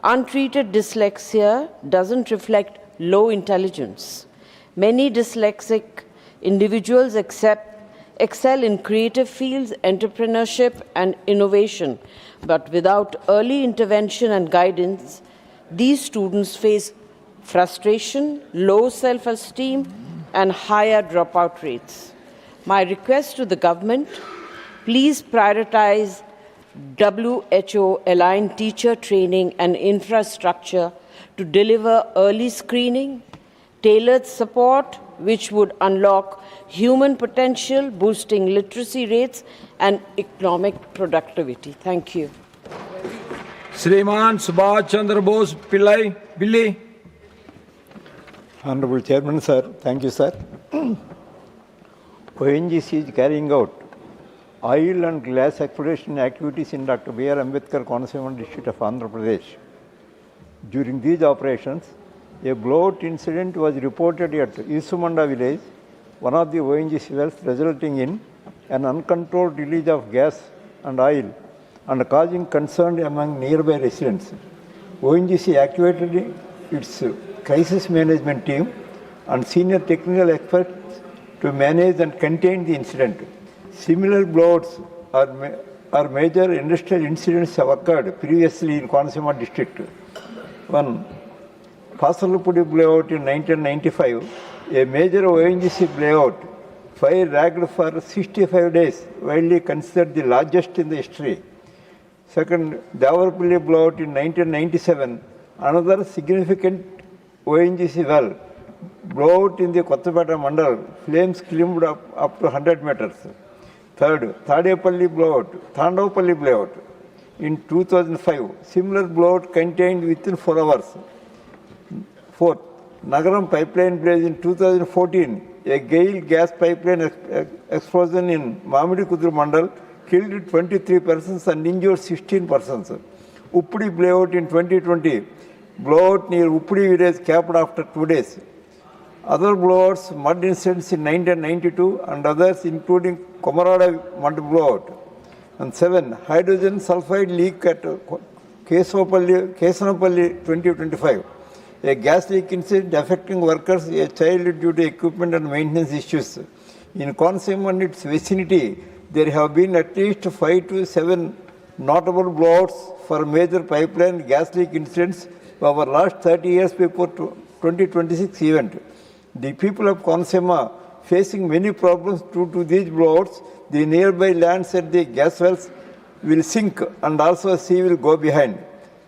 Untreated dyslexia doesn't reflect low intelligence. Many dyslexic individuals excel in creative fields, entrepreneurship, and innovation. But without early intervention and guidance, these students face frustration, low self-esteem, and higher dropout rates. My request to the government, please prioritize WHO-aligned teacher training and infrastructure to deliver early screening, tailored support, which would unlock human potential, boosting literacy rates and economic productivity. Thank you. श्रीमान सुभाष चंद्र बोस पिल्लाई बिल्ली। Honorable Chairman, sir, thank you, sir. ONGC is carrying out oil and glass exploration activities in Dr. B.R. Ambedkar Konaseema district of Andhra Pradesh. During these operations, a blowout incident was reported at Isumanda village, one of the ONGC wells, resulting in an uncontrolled release of gas and oil and causing concern among nearby residents. ONGC activated its crisis management team and senior technical experts to manage and contain the incident. Similar blowouts or major industrial incidents have occurred previously in Konaseema district. One Pasalupudi blowout in 1995, a major ONGC blowout, fire raged for 65 days, widely considered the largest in the history. Second, Davarpalli blowout in 1997, another significant ONGC well, blowout in the Kottapeta Mandal, flames climbed up to 100 meters. Third, Thandavapalli blowout in 2005, similar blowout contained within 4 hours. Fourth, Nagaram pipeline blaze in 2014, a GAIL gas pipeline explosion in Mamidikudur Mandal killed 23 persons and injured 16 persons. Uppudi blowout in 2020, blowout near Uppudi village capped after 2 days. Other blowouts, mud incidents in 1992 and others including Komarada mud blowout. And 7, hydrogen sulfide leak at Kesanapalli 2025. A gas leak incident affecting workers, a child due to equipment and maintenance issues. In Konaseema and its vicinity, there have been at least 5 to 7 notable blowouts for major pipeline gas leak incidents over the last 30 years before 2026 event. The people of Konaseema facing many problems due to these blowouts. The nearby lands at the gas wells will sink and also sea will go behind.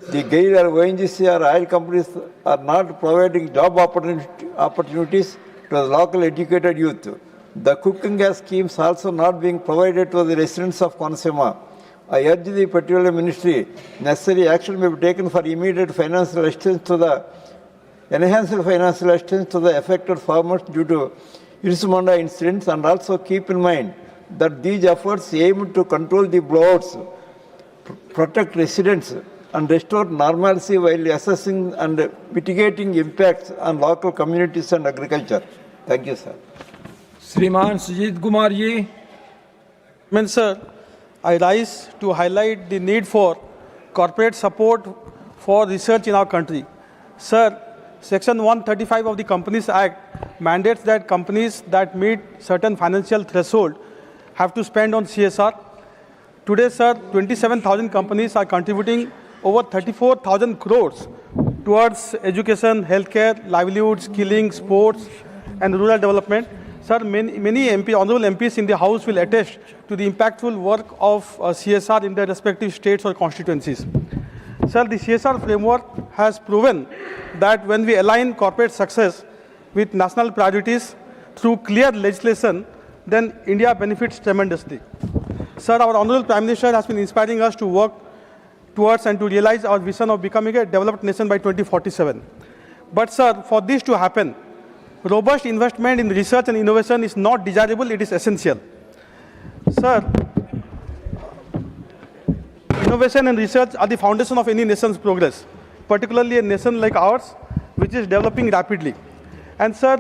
the GAIL or ONGC or oil companies are not providing job opportunities to the local educated youth. The cooking gas schemes also not being provided to the residents of Konaseema. I urge the Petroleum Ministry, necessary action may be taken for immediate financial assistance to the enhanced financial assistance to the affected farmers due to Irismanda incidents, and also keep in mind that these efforts aim to control the blowouts, protect residents, and restore normalcy while assessing and mitigating impacts on local communities and agriculture. Thank you, sir. श्रीमान Sujit Kumar ji. Sir, I rise to highlight the need for corporate support for research in our country. Sir, Section 135 of the Companies Act mandates that companies that meet certain financial threshold have to spend on CSR. Today, sir, 27,000 companies are contributing over 34,000 crores towards education, healthcare, livelihood, skilling, sports, and rural development. Sir, many honorable MPs in the House will attest to the impactful work of CSR in their respective states or constituencies. Sir, the CSR framework has proven that when we align corporate success with national priorities through clear legislation, then India benefits tremendously. Sir, our Honorable Prime Minister has been inspiring us to work towards and to realize our vision of becoming a developed nation by 2047. But, sir, for this to happen, robust investment in research and innovation is not desirable, it is essential. Sir, innovation and research are the foundation of any nation's progress, particularly a nation like ours, which is developing rapidly. And sir,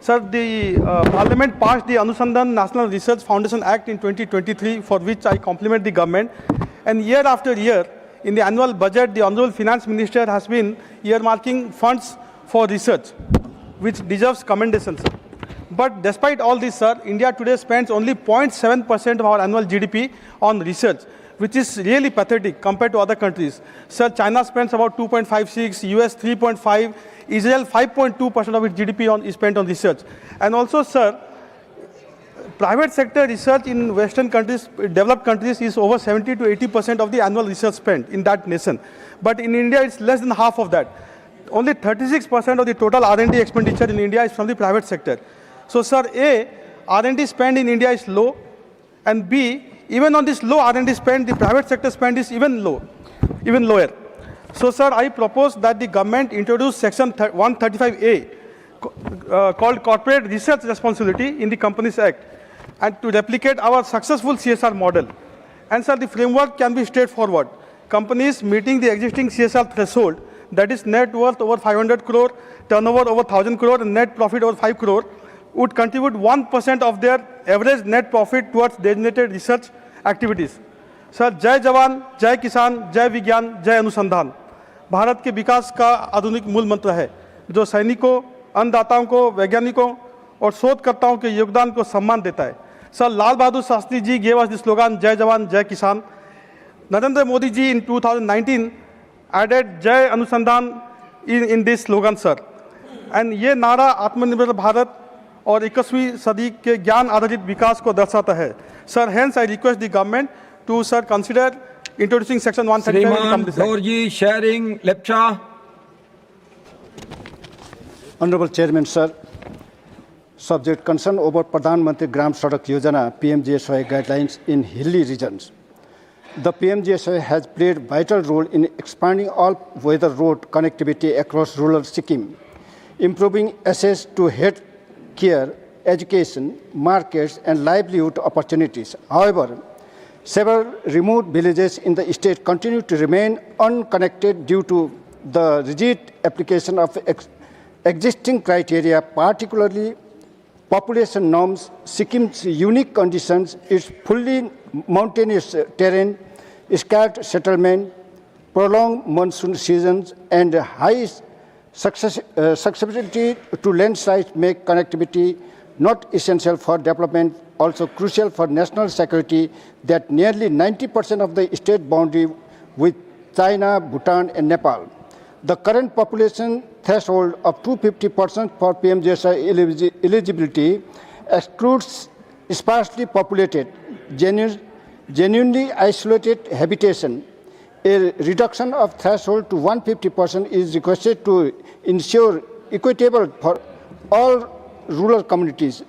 the Parliament passed the Anusandhan National Research Foundation Act in 2023, for which I compliment the government. And year after year, in the annual budget, the Honorable Finance Minister has been earmarking funds for research, which deserves commendation, sir. But despite all this, sir, India today spends only 0.7% of our annual GDP on research, which is really pathetic compared to other countries. Sir, China spends about 2.56, US 3.5, Israel 5.2% of its GDP is spent on research. And also, sir, private sector research in Western countries, developed countries, is over 70 to 80% of the annual research spent in that nation. But in India, it's less than half of that. Only 36% of the total R&D expenditure in India is from the private sector. So, sir, A, R&D spend in India is low, and B, even on this low R&D spend, the private sector spend is even lower. So, sir, I propose that the government introduce Section 135A called Corporate Research Responsibility in the Companies Act, and to replicate our successful CSR model. And, sir, the framework can be straightforward. Companies meeting the existing CSR threshold, that is net worth over 500 crore, turnover over 1,000 crore, and net profit over 5 crore, would contribute 1% of their average net profit towards designated research activities. Sir, जय जवान, जय किसान, जय विज्ञान, जय अनुसंधान भारत के विकास का आधुनिक मूल मंत्र है, जो सैनिकों, अन्नदाताओं को, वैज्ञानिकों और शोधकर्ताओं के योगदान को सम्मान देता है. Sir, Lal Bahadur Shastri ji gave us the slogan Jai Jawan, Jai Kisan. Narendra Modi ji in 2019 added Jai Anusandhan in this slogan, sir. And ये नारा आत्मनिर्भर भारत और 21वीं सदी के ज्ञान आधारित विकास को दर्शाता है. Sir, hence I request the government to, sir, consider introducing Section 135. Dorji Sharing Lepcha. Honorable Chairman, sir, subject concern over Pradhan Mantri Gram Sadak Yojana PMGSY guidelines in hilly regions. The PMGSY has played a vital role in expanding all-weather road connectivity across rural Sikkim, improving access to health care, education, markets, and livelihood opportunities. However, several remote villages in the state continue to remain unconnected due to the rigid application of existing criteria, particularly population norms, Sikkim's unique conditions, its fully mountainous terrain, scarce settlement, prolonged monsoon seasons, and high susceptibility to landslides make connectivity not essential for development, also crucial for national security, that nearly 90% of the state boundary with China, Bhutan, and Nepal. The current population threshold of 250% for PMGSY eligibility excludes sparsely populated, genuinely isolated habitation, A reduction of threshold to 150% is requested to ensure equitable for all rural communities.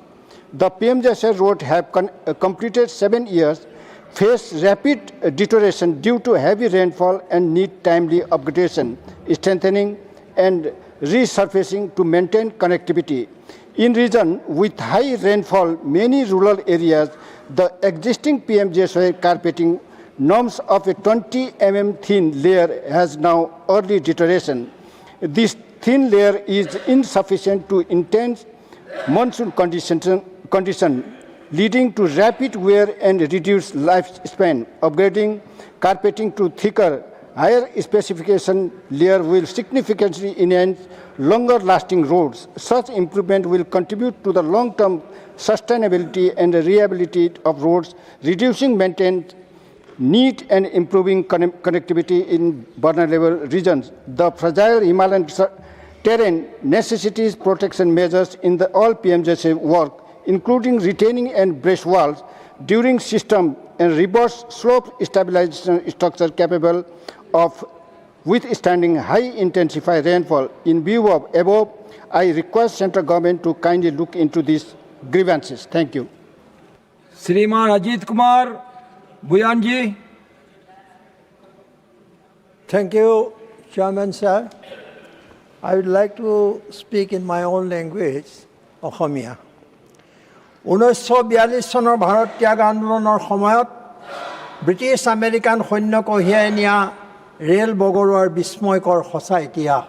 The PMJSY roads have completed 7 years, face rapid deterioration due to heavy rainfall and need timely upgradation, strengthening and resurfacing to maintain connectivity. In region with high rainfall, many rural areas, the existing PMJSY carpeting norms of a 20 mm thin layer has now early deterioration. This thin layer is insufficient to intense monsoon condition, leading to rapid wear and reduced lifespan. Upgrading carpeting to thicker, higher specification layer will significantly enhance longer lasting roads. Such improvement will contribute to the long-term sustainability and reliability of roads, reducing maintenance need and improving connectivity in vulnerable regions. The fragile Himalayan terrain necessitates protection measures in all PMJSY work, including retaining and breast walls, during system and reverse slope stabilization structure capable of withstanding high intensified rainfall. In view of above, I request central government to kindly look into these grievances. Thank you. श्रीमान अजीत कुमार बुयान जी। Thank you, Chairman sir. I would like to speak in my own language, Ohomia. 1942 চনৰ ভাৰত ত্যাগ আন্দোলনৰ সময়ত British American সৈন্য কঢ়িয়াই নিয়া rail বগৰোৱাৰ বিস্ময়কৰ সঁচা ইতিহাস।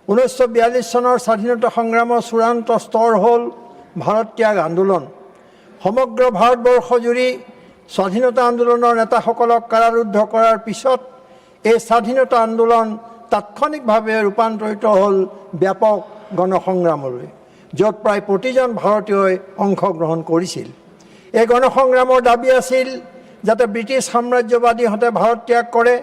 1942 চনৰ স্বাধীনতা সংগ্ৰামৰ চূড়ান্ত স্তৰ হ'ল ভাৰত ত্যাগ আন্দোলন। সমগ্ৰ ভাৰতবৰ্ষ জুৰি স্বাধীনতা আন্দোলনৰ নেতাসকলক কাৰাৰুদ্ধ কৰাৰ পিছত এই স্বাধীনতা আন্দোলন তাৎক্ষণিকভাৱে ৰূপান্তৰিত হ'ল ব্যাপক গণসংগ্ৰামলৈ, য'ত প্ৰায় প্ৰতিজন ভাৰতীয়ই অংশগ্ৰহণ কৰিছিল। এই গণসংগ্ৰামৰ দাবী আছিল যাতে ব্ৰিটিছ সাম্ৰাজ্যবাদীহঁতে ভাৰত ত্যাগ কৰে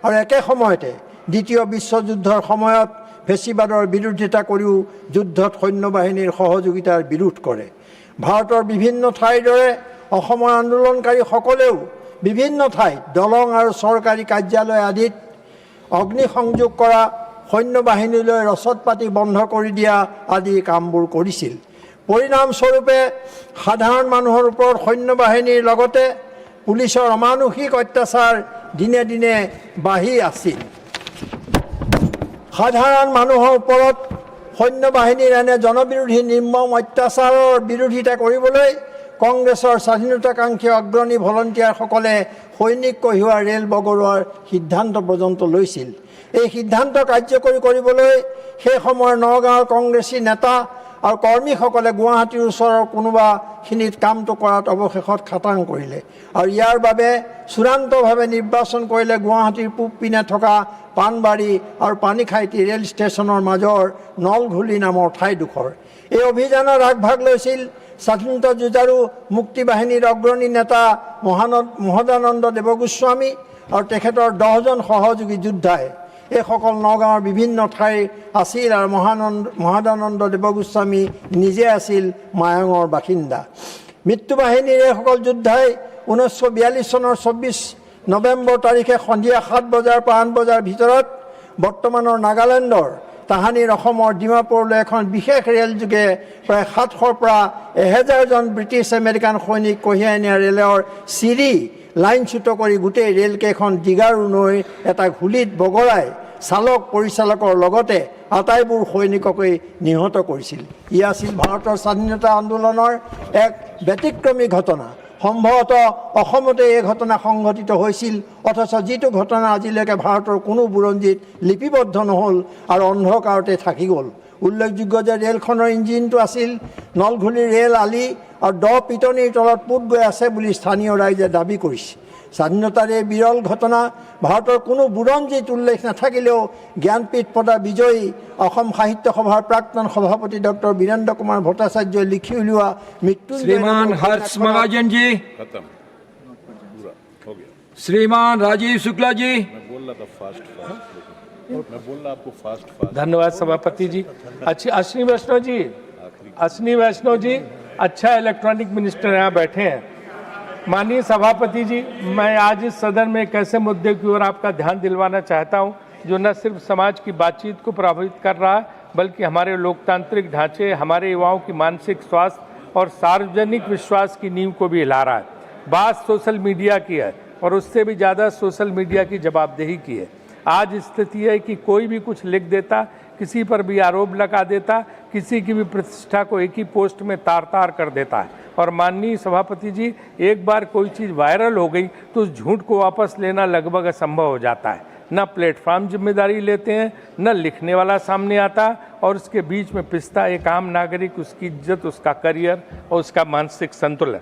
আৰু একে সময়তে দ্বিতীয় বিশ্বযুদ্ধৰ সময়ত ফেচিবাদৰ বিৰোধিতা কৰিও যুদ্ধত সৈন্যবাহিনীৰ সহযোগিতাৰ বিৰোধ কৰে। ভাৰতৰ বিভিন্ন ঠাইৰ দৰে অসমৰ আন্দোলনকাৰীসকলেও বিভিন্ন ঠাইত দলং আৰু চৰকাৰী কাৰ্যালয় আদিত অগ্নিসংযোগ কৰা, সৈন্যবাহিনীলৈ ৰচদ পাতি বন্ধ কৰি দিয়া আদি কামবোৰ কৰিছিল। পৰিণামস্বৰূপে সাধাৰণ মানুহৰ ওপৰত সৈন্যবাহিনীৰ লগতে পুলিচৰ অমানুষিক অত্যাচাৰ দিনে দিনে বাঢ়ি আছিল। সাধাৰণ মানুহৰ ওপৰত সৈন্যবাহিনীৰ এনে জনবিৰোধী নিৰ্মম অত্যাচাৰৰ বিৰোধিতা কৰিবলৈ কংগ্ৰেছৰ স্বাধীনতাকাংক্ষী অগ্ৰণী ভলণ্টিয়াৰসকলে সৈনিক কঢ়িওৱা ৰেল বগৰোৱাৰ সিদ্ধান্ত পৰ্যন্ত লৈছিল। এই সিদ্ধান্ত কাৰ্যকৰী কৰিবলৈ সেই সময়ৰ নগাঁৱৰ কংগ্ৰেছী নেতা আৰু কৰ্মীসকলে গুৱাহাটীৰ ওচৰৰ কোনোবাখিনিত কামটো কৰাত অৱশেষত খাটাং কৰিলে আৰু ইয়াৰ বাবে চূড়ান্তভাৱে নিৰ্বাচন কৰিলে গুৱাহাটীৰ পূব পিনে থকা পাণবাৰী আৰু পানীখাইটি ৰেল ষ্টেচনৰ মাজৰ নলঘুলি নামৰ ঠাইডোখৰ। এই অভিযানৰ আগভাগ লৈছিল স্বাধীনতা যুঁজাৰু মুক্তি বাহিনীৰ অগ্ৰণী নেতা মহদানন্দ দেৱগোস্বামী আৰু তেখেতৰ 10জন সহযোগী যোদ্ধাই। এইসকল নগাঁৱৰ বিভিন্ন ঠাইৰ আছিল আৰু মহদানন্দ দেৱগোস্বামী নিজে আছিল মায়ঙৰ বাসিন্দা। মৃত্যু বাহিনীৰ এইসকল যোদ্ধাই 1942 চনৰ 24 নৱেম্বৰ তাৰিখে সন্ধিয়া 7 বজাৰ পৰা 8 বজাৰ ভিতৰত বৰ্তমানৰ নাগালেণ্ডৰ তাহানিৰ অসমৰ ডিমাপুৰলৈ এখন বিশেষ ৰেলযোগে প্ৰায় 700ৰ পৰা 1000জন ব্ৰিটিছ আমেৰিকান সৈনিক কঢ়িয়াই নিয়া ৰেলৰ চিৰি লাইনচ্যুত কৰি গোটেই ৰেলকেইখন দীঘাৰু নৈ এটা ঘুলিত বগৰাই চালক পৰিচালকৰ লগতে আটাইবোৰ সৈনিককে নিহত কৰিছিল। ই আছিল ভাৰতৰ স্বাধীনতা আন্দোলনৰ এক ব্যতিক্ৰমী ঘটনা। সম্ভৱতঃ অসমতে এই ঘটনা সংঘটিত হৈছিল, অথচ যিটো ঘটনা আজিলৈকে ভাৰতৰ কোনো বুৰঞ্জীত লিপিবদ্ধ নহ'ল আৰু অন্ধকাৰতে থাকি গ'ল। উল্লেখযোগ্য যে ৰেলখনৰ ইঞ্জিনটো আছিল নলঘুলিৰ ৰেল আলি আৰু দ পিটনিৰ তলত পোত গৈ আছে বুলি স্থানীয় ৰাইজে দাবী কৰিছে। স্বাধীনতাৰ এই বিৰল ঘটনা ভাৰতৰ কোনো বুৰঞ্জীত উল্লেখ নাথাকিলেও জ্ঞানপীঠ বঁটা বিজয়ী অসম সাহিত্য সভাৰ প্ৰাক্তন সভাপতি ডক্টৰ বীৰেন্দ্ৰ কুমাৰ ভট্টাচাৰ্যই লিখি উলিওৱা श्रीमान हर्ष महाजन जी, श्रीमान राजीव शुक्ला जी। धन्यवाद सभापति जी। अश्विनी वैष्णव जी, अच्छा इलेक्ट्रॉनिक मिनिस्टर यहाँ बैठे हैं। माननीय सभापति जी, मैं आज इस सदन में एक ऐसे मुद्दे की ओर आपका ध्यान दिलवाना चाहता हूं जो न सिर्फ समाज की बातचीत को प्रभावित कर रहा है बल्कि हमारे लोकतांत्रिक ढांचे, हमारे युवाओं की मानसिक स्वास्थ्य और सार्वजनिक विश्वास की नींव को भी हिला रहा है। बात सोशल मीडिया की है और उससे भी ज़्यादा सोशल मीडिया की जवाबदेही की है। आज स्थिति है कि कोई भी कुछ लिख देता, किसी पर भी आरोप लगा देता, किसी की भी प्रतिष्ठा को एक ही पोस्ट में तार तार कर देता है। और माननीय सभापति जी, एक बार कोई चीज़ वायरल हो गई तो उस झूठ को वापस लेना लगभग असंभव हो जाता है। न प्लेटफॉर्म जिम्मेदारी लेते हैं, न लिखने वाला सामने आता और उसके बीच में पिसता एक आम नागरिक, उसकी इज्जत, उसका करियर और उसका मानसिक संतुलन।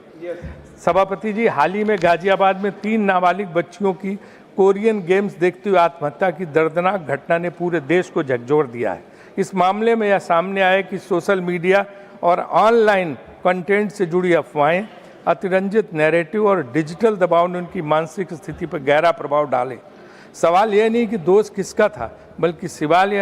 सभापति जी, हाल ही में गाजियाबाद में 3 नाबालिग बच्चियों की कोरियन गेम्स देखते हुए आत्महत्या की दर्दनाक घटना ने पूरे देश को झकझोर दिया है। इस मामले में यह सामने आया कि सोशल मीडिया और ऑनलाइन कंटेंट से जुड़ी अफवाहें, अतिरंजित नैरेटिव और डिजिटल दबाव ने उनकी मानसिक स्थिति पर गहरा प्रभाव डाले। सवाल यह नहीं कि दोष किसका था, बल्कि सवाल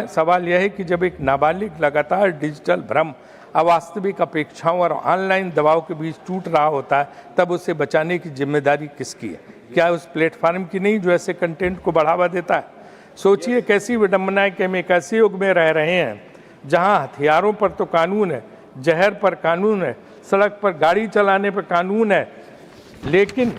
यह है कि जब एक नाबालिग लगातार डिजिटल भ्रम, अवास्तविक अपेक्षाओं और ऑनलाइन दबाव के बीच टूट रहा होता है, तब उसे बचाने की जिम्मेदारी किसकी है? क्या उस प्लेटफॉर्म की नहीं जो ऐसे कंटेंट को बढ़ावा देता है? सोचिए कैसी विडंबना है कि हम एक ऐसे युग में रह रहे हैं जहां हथियारों पर तो कानून है, जहर पर कानून है, सड़क पर गाड़ी चलाने पर कानून है, लेकिन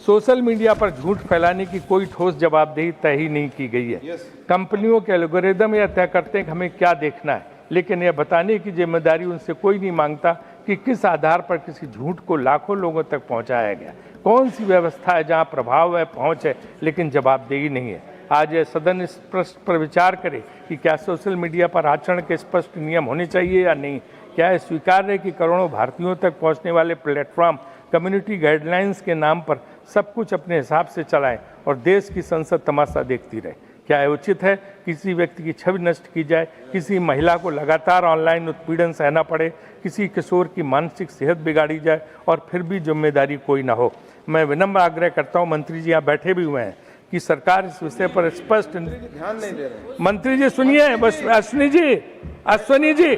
सोशल मीडिया पर झूठ फैलाने की कोई ठोस जवाबदेही तय ही नहीं की गई है। कंपनियों के एल्गोरिदम यह तय करते हैं कि हमें क्या देखना है, लेकिन यह बताने की जिम्मेदारी उनसे कोई नहीं मांगता कि किस आधार पर किसी झूठ को लाखों लोगों तक पहुंचाया गया। कौन सी व्यवस्था है जहां प्रभाव है, पहुंच है, लेकिन जवाबदेही नहीं है। आज यह सदन इस प्रश्न पर विचार करे कि क्या सोशल मीडिया पर आचरण के स्पष्ट नियम होने चाहिए या नहीं। क्या यह स्वीकार्य है कि करोड़ों भारतीयों तक पहुंचने वाले प्लेटफॉर्म कम्युनिटी गाइडलाइंस के नाम पर सब कुछ अपने हिसाब से चलाएं और देश की संसद तमाशा देखती रहे? क्या यह उचित है किसी व्यक्ति की छवि नष्ट की जाए, किसी महिला को लगातार ऑनलाइन उत्पीड़न सहना पड़े, किसी किशोर की मानसिक सेहत बिगाड़ी जाए और फिर भी जिम्मेदारी कोई ना हो? मैं विनम्र आग्रह करता हूं, मंत्री जी यहाँ बैठे भी हुए हैं, कि सरकार इस विषय पर स्पष्ट ध्यान नहीं दे रहे। मंत्री जी सुनिए, बस अश्विनी जी,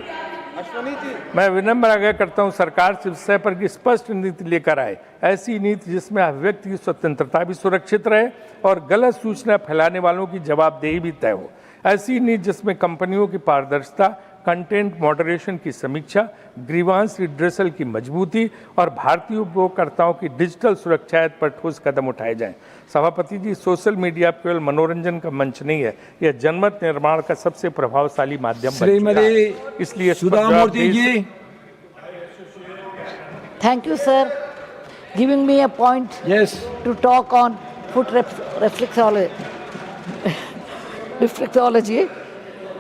मैं विनम्र आग्रह करता हूं सरकार से विषय पर कि स्पष्ट नीति लेकर आए, ऐसी नीति जिसमें अभिव्यक्ति की स्वतंत्रता भी सुरक्षित रहे और गलत सूचना फैलाने वालों की जवाबदेही भी तय हो। ऐसी नीति जिसमें कंपनियों की पारदर्शिता, कंटेंट मॉडरेशन की समीक्षा, ग्रीवांस रिड्रेसल की मजबूती और भारतीय उपयोगकर्ताओं की डिजिटल सुरक्षा पर ठोस कदम उठाए जाएं। सभापति जी, सोशल मीडिया केवल मनोरंजन का मंच नहीं है, यह जनमत निर्माण का सबसे प्रभावशाली माध्यम बन चुका है। इसलिए Sudha Murty ji, thank you sir, giving me a point to talk on foot reflexology.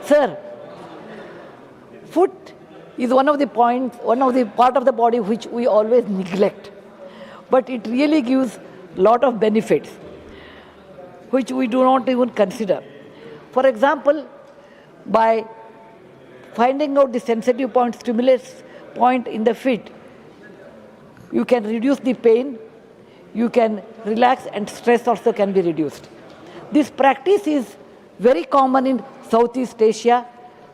Sir, foot is one of the part of the body which we always neglect, but it really gives lot of benefits which we do not even consider. For example, by finding out the sensitive point, stimulus point in the feet, you can reduce the pain, you can relax, and stress also can be reduced. This practice is very common in Southeast Asia,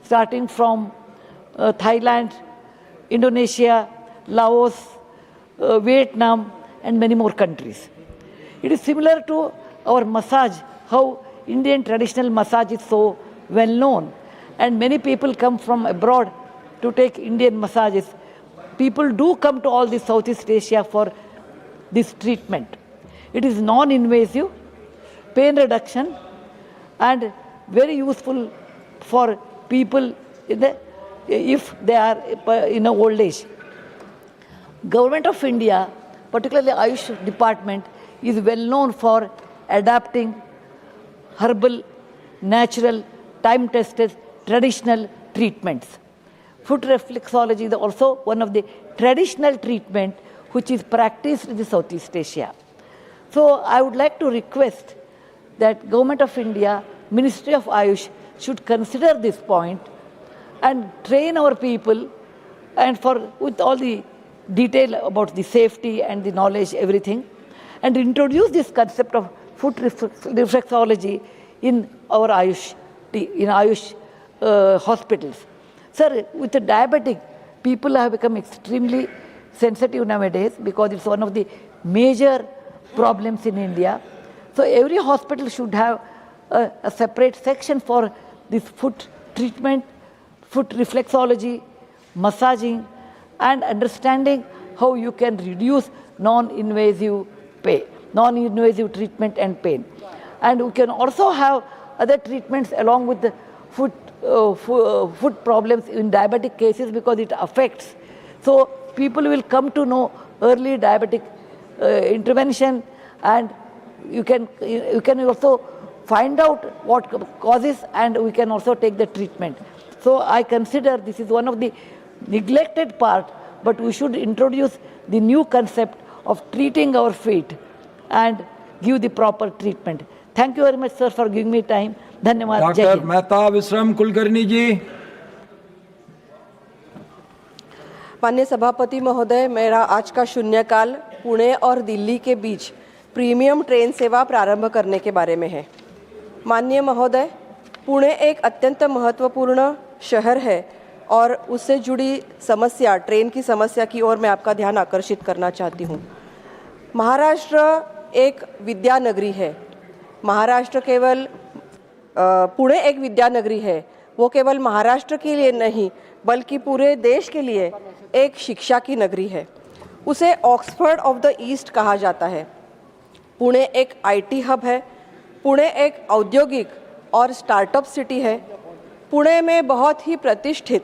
starting from Thailand, Indonesia, Laos, Vietnam, and many more countries. It is similar to our massage, how Indian traditional massage is so well known, and many people come from abroad to take Indian massages. People do come to all the Southeast Asia for this treatment. It is non-invasive, pain reduction, and very useful for people if they are in an old age. Government of India, particularly Ayush Department, is well known for adapting herbal, natural, time-tested, traditional treatments. Foot reflexology is also one of the traditional treatment which is practiced in the Southeast Asia. So I would like to request that Government of India, Ministry of Ayush should consider this point and train our people, and with all the detail about the safety and the knowledge, everything, and introduce this concept of foot reflexology in our Ayush hospitals. Sir, with the diabetic, people have become extremely sensitive nowadays because it's one of the major problems in India. So every hospital should have a separate section for this foot treatment, foot reflexology, massaging, and understanding how you can reduce non-invasive treatment and pain. And we can also have other treatments along with the foot problems in diabetic cases because it affects. So people will come to know early diabetic intervention, and you can also find out what causes, and we can also take the treatment. So I consider this is one of the neglected part, but we should introduce the new concept of treating our feet and give the proper treatment. Thank you very much, sir, for giving me time. धन्यवाद. जय doctor Hind. Mehta विश्राम कुलकर्णी जी. माननीय सभापति महोदय, मेरा आज का शून्यकाल पुणे और दिल्ली के बीच प्रीमियम ट्रेन सेवा प्रारंभ करने के बारे में है. माननीय महोदय, पुणे एक अत्यंत महत्वपूर्ण शहर है और उससे जुड़ी समस्या, ट्रेन की समस्या की ओर मैं आपका ध्यान आकर्षित करना चाहती हूँ. महाराष्ट्र एक विद्यानगरी है. महाराष्ट्र केवल पुणे एक विद्यानगरी है. वो केवल महाराष्ट्र के लिए नहीं बल्कि पूरे देश के लिए एक शिक्षा की नगरी है. उसे ऑक्सफोर्ड ऑफ द ईस्ट कहा जाता है. पुणे एक आईटी हब है. पुणे एक औद्योगिक और स्टार्टअप सिटी है. पुणे में बहुत ही प्रतिष्ठित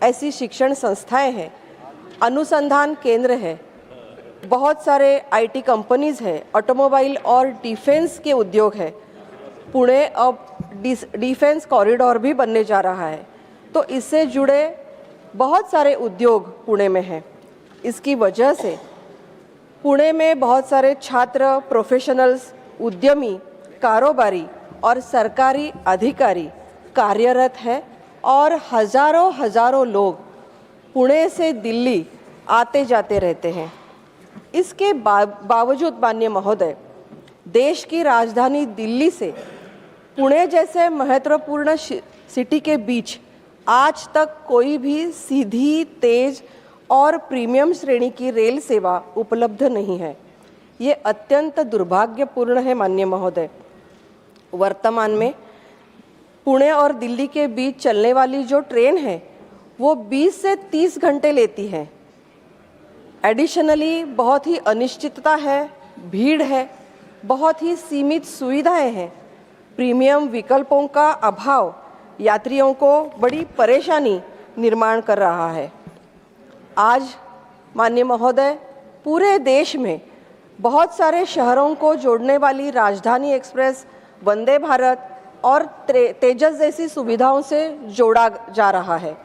ऐसी शिक्षण संस्थाएं हैं, अनुसंधान केंद्र है, बहुत सारे आईटी कंपनीज है, ऑटोमोबाइल और डिफेंस के उद्योग है. पुणे अब डिफेंस कॉरिडोर भी बनने जा रहा है. तो इससे जुड़े बहुत सारे उद्योग पुणे में हैं. इसकी वजह से पुणे में बहुत सारे छात्र, प्रोफेशनल्स, उद्यमी, कारोबारी और सरकारी अधिकारी कार्यरत है और हजारों लोग पुणे से दिल्ली आते जाते रहते हैं. इसके बावजूद माननीय महोदय, देश की राजधानी दिल्ली से पुणे जैसे महत्वपूर्ण सिटी के बीच आज तक कोई भी सीधी, तेज और प्रीमियम श्रेणी की रेल सेवा उपलब्ध नहीं है. ये अत्यंत दुर्भाग्यपूर्ण है माननीय महोदय. वर्तमान में पुणे और दिल्ली के बीच चलने वाली जो ट्रेन है वो 20 से 30 घंटे लेती है. एडिशनली बहुत ही अनिश्चितता है, भीड़ है, बहुत ही सीमित सुविधाएं हैं. प्रीमियम विकल्पों का अभाव यात्रियों को बड़ी परेशानी निर्माण कर रहा है. आज माननीय महोदय, पूरे देश में बहुत सारे शहरों को जोड़ने वाली राजधानी एक्सप्रेस, वंदे भारत और तेजस जैसी सुविधाओं से जोड़ा जा रहा है.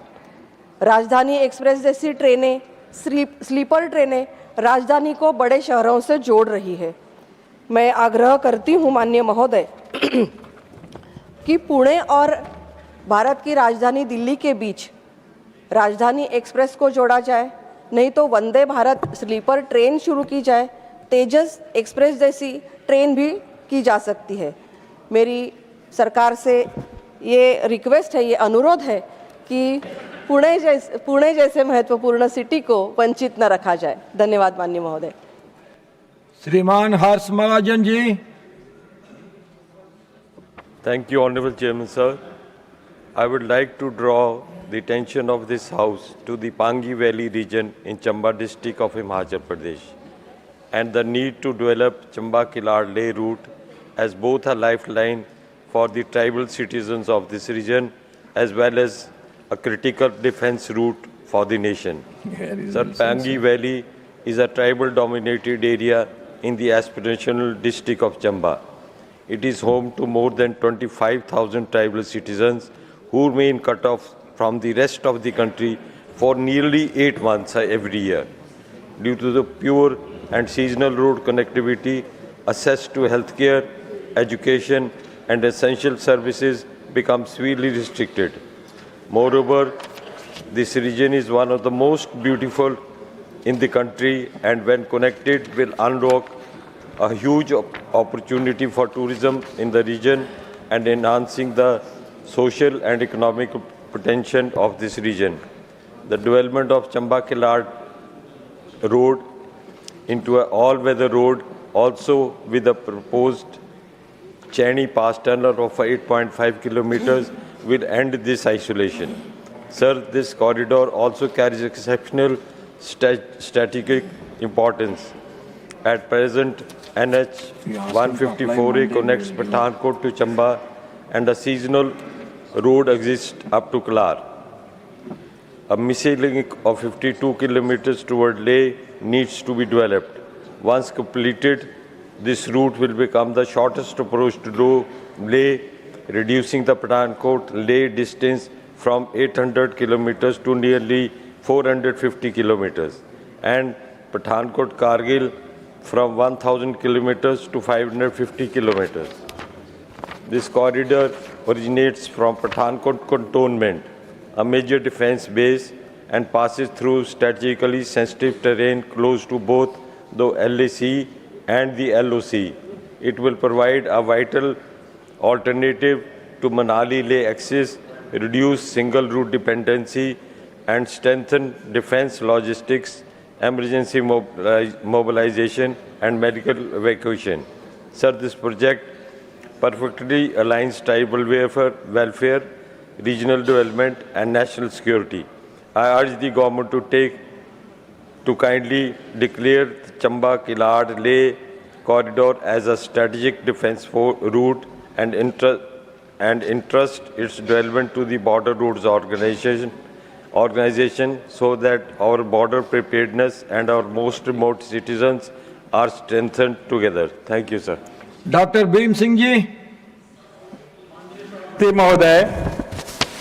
राजधानी एक्सप्रेस जैसी ट्रेनें, स्लीपर ट्रेनें राजधानी को बड़े शहरों से जोड़ रही है. मैं आग्रह करती हूँ माननीय महोदय कि पुणे और भारत की राजधानी दिल्ली के बीच राजधानी एक्सप्रेस को जोड़ा जाए, नहीं तो वंदे भारत स्लीपर ट्रेन शुरू की जाए, तेजस एक्सप्रेस जैसी ट्रेन भी की जा सकती है. मेरी सरकार से ये रिक्वेस्ट है, ये अनुरोध है कि पुणे जैसे महत्वपूर्ण सिटी को वंचित न रखा जाए. धन्यवाद माननीय महोदय. श्रीमान हर्ष Mahajan ji. Thank you, Honorable Chairman, sir. I would like to draw the attention of this House to the Pangi Valley region in Chamba district of Himachal Pradesh and the need to develop Chamba-Kilad Leh route as both a lifeline for the tribal citizens of this region as well as a critical defense route for the nation. Sir, Pangi Valley is a tribal-dominated area in the aspirational district of Chamba. It is home to more than 25,000 tribal citizens who remain cut off from the rest of the country for nearly 8 months every year. Due to the pure and seasonal road connectivity, access to healthcare, education, and essential services becomes severely restricted. Moreover, this region is one of the most beautiful in the country, and when connected will unlock a huge opportunity for tourism in the region and enhancing the social and economic potential of this region. The development of Chamba-Kilad road into an all-weather road, also with a proposed Cheni Pass tunnel of 8.5 kilometers will end this isolation. Sir, this corridor also carries exceptional strategic importance. At present, NH 154A connects Pathankot to Chamba, and a seasonal road exists up to Kalar. A missile link of 52 kilometers toward Leh needs to be developed. Once completed, this route will become the shortest approach to Leh, reducing the Pathankot-Leh distance from 800 kilometers to nearly 450 kilometers, and Pathankot-Kargil from 1,000 kilometers to 550 kilometers. This corridor originates from Pathankot Cantonment, a major defense base, and passes through strategically sensitive terrain close to both the LAC and the LOC. It will provide a vital alternative to Manali-Leh axis, reduce single route dependency, and strengthen defense logistics, emergency mobilization, and medical evacuation. Sir, this project perfectly aligns tribal welfare, regional development, and national security. I urge the government to kindly declare the Chamba-Kilad-Leh corridor as a strategic defense route and entrust its development to the Border Roads Organization so that our border preparedness and our most remote citizens are strengthened together. Thank you, sir. Doctor Bhim Singh ji. महोदय,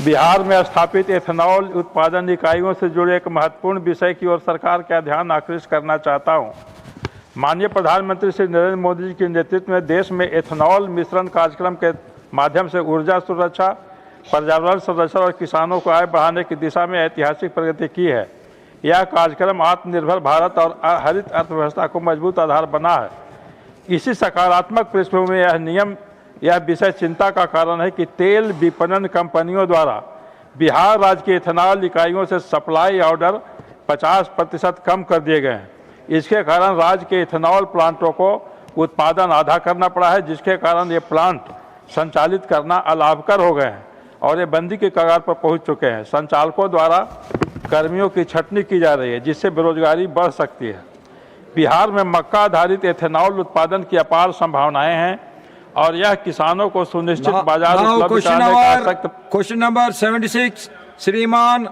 बिहार में स्थापित ethanol उत्पादन इकाइयों से जुड़े एक महत्वपूर्ण विषय की ओर सरकार का ध्यान आकृष्ट करना चाहता हूं। माननीय प्रधानमंत्री श्री नरेंद्र मोदी जी के नेतृत्व में देश में एथेनॉल मिश्रण कार्यक्रम के माध्यम से ऊर्जा सुरक्षा, पर्यावरण संरक्षण और किसानों को आय बढ़ाने की दिशा में ऐतिहासिक प्रगति की है। यह कार्यक्रम आत्मनिर्भर भारत और हरित अर्थव्यवस्था को मजबूत आधार बना है। इसी सकारात्मक पृष्ठभूमि में यह विषय चिंता का कारण है कि तेल विपणन कंपनियों द्वारा बिहार राज्य की एथेनॉल इकाइयों से सप्लाई ऑर्डर 50% कम कर दिए गए हैं। इसके कारण राज्य के एथेनॉल प्लांटों को उत्पादन आधा करना पड़ा है, जिसके कारण ये प्लांट संचालित करना अलाभकर हो गए हैं और ये बंदी के कगार पर पहुंच चुके हैं। संचालकों द्वारा कर्मियों की छटनी की जा रही है, जिससे बेरोजगारी बढ़ सकती है। बिहार में मक्का आधारित एथेनॉल उत्पादन की अपार संभावनाएं हैं और यह किसानों को सुनिश्चित बाजार उपलब्ध कराने का सख्त। क्वेश्चन नंबर 76 श्रीमान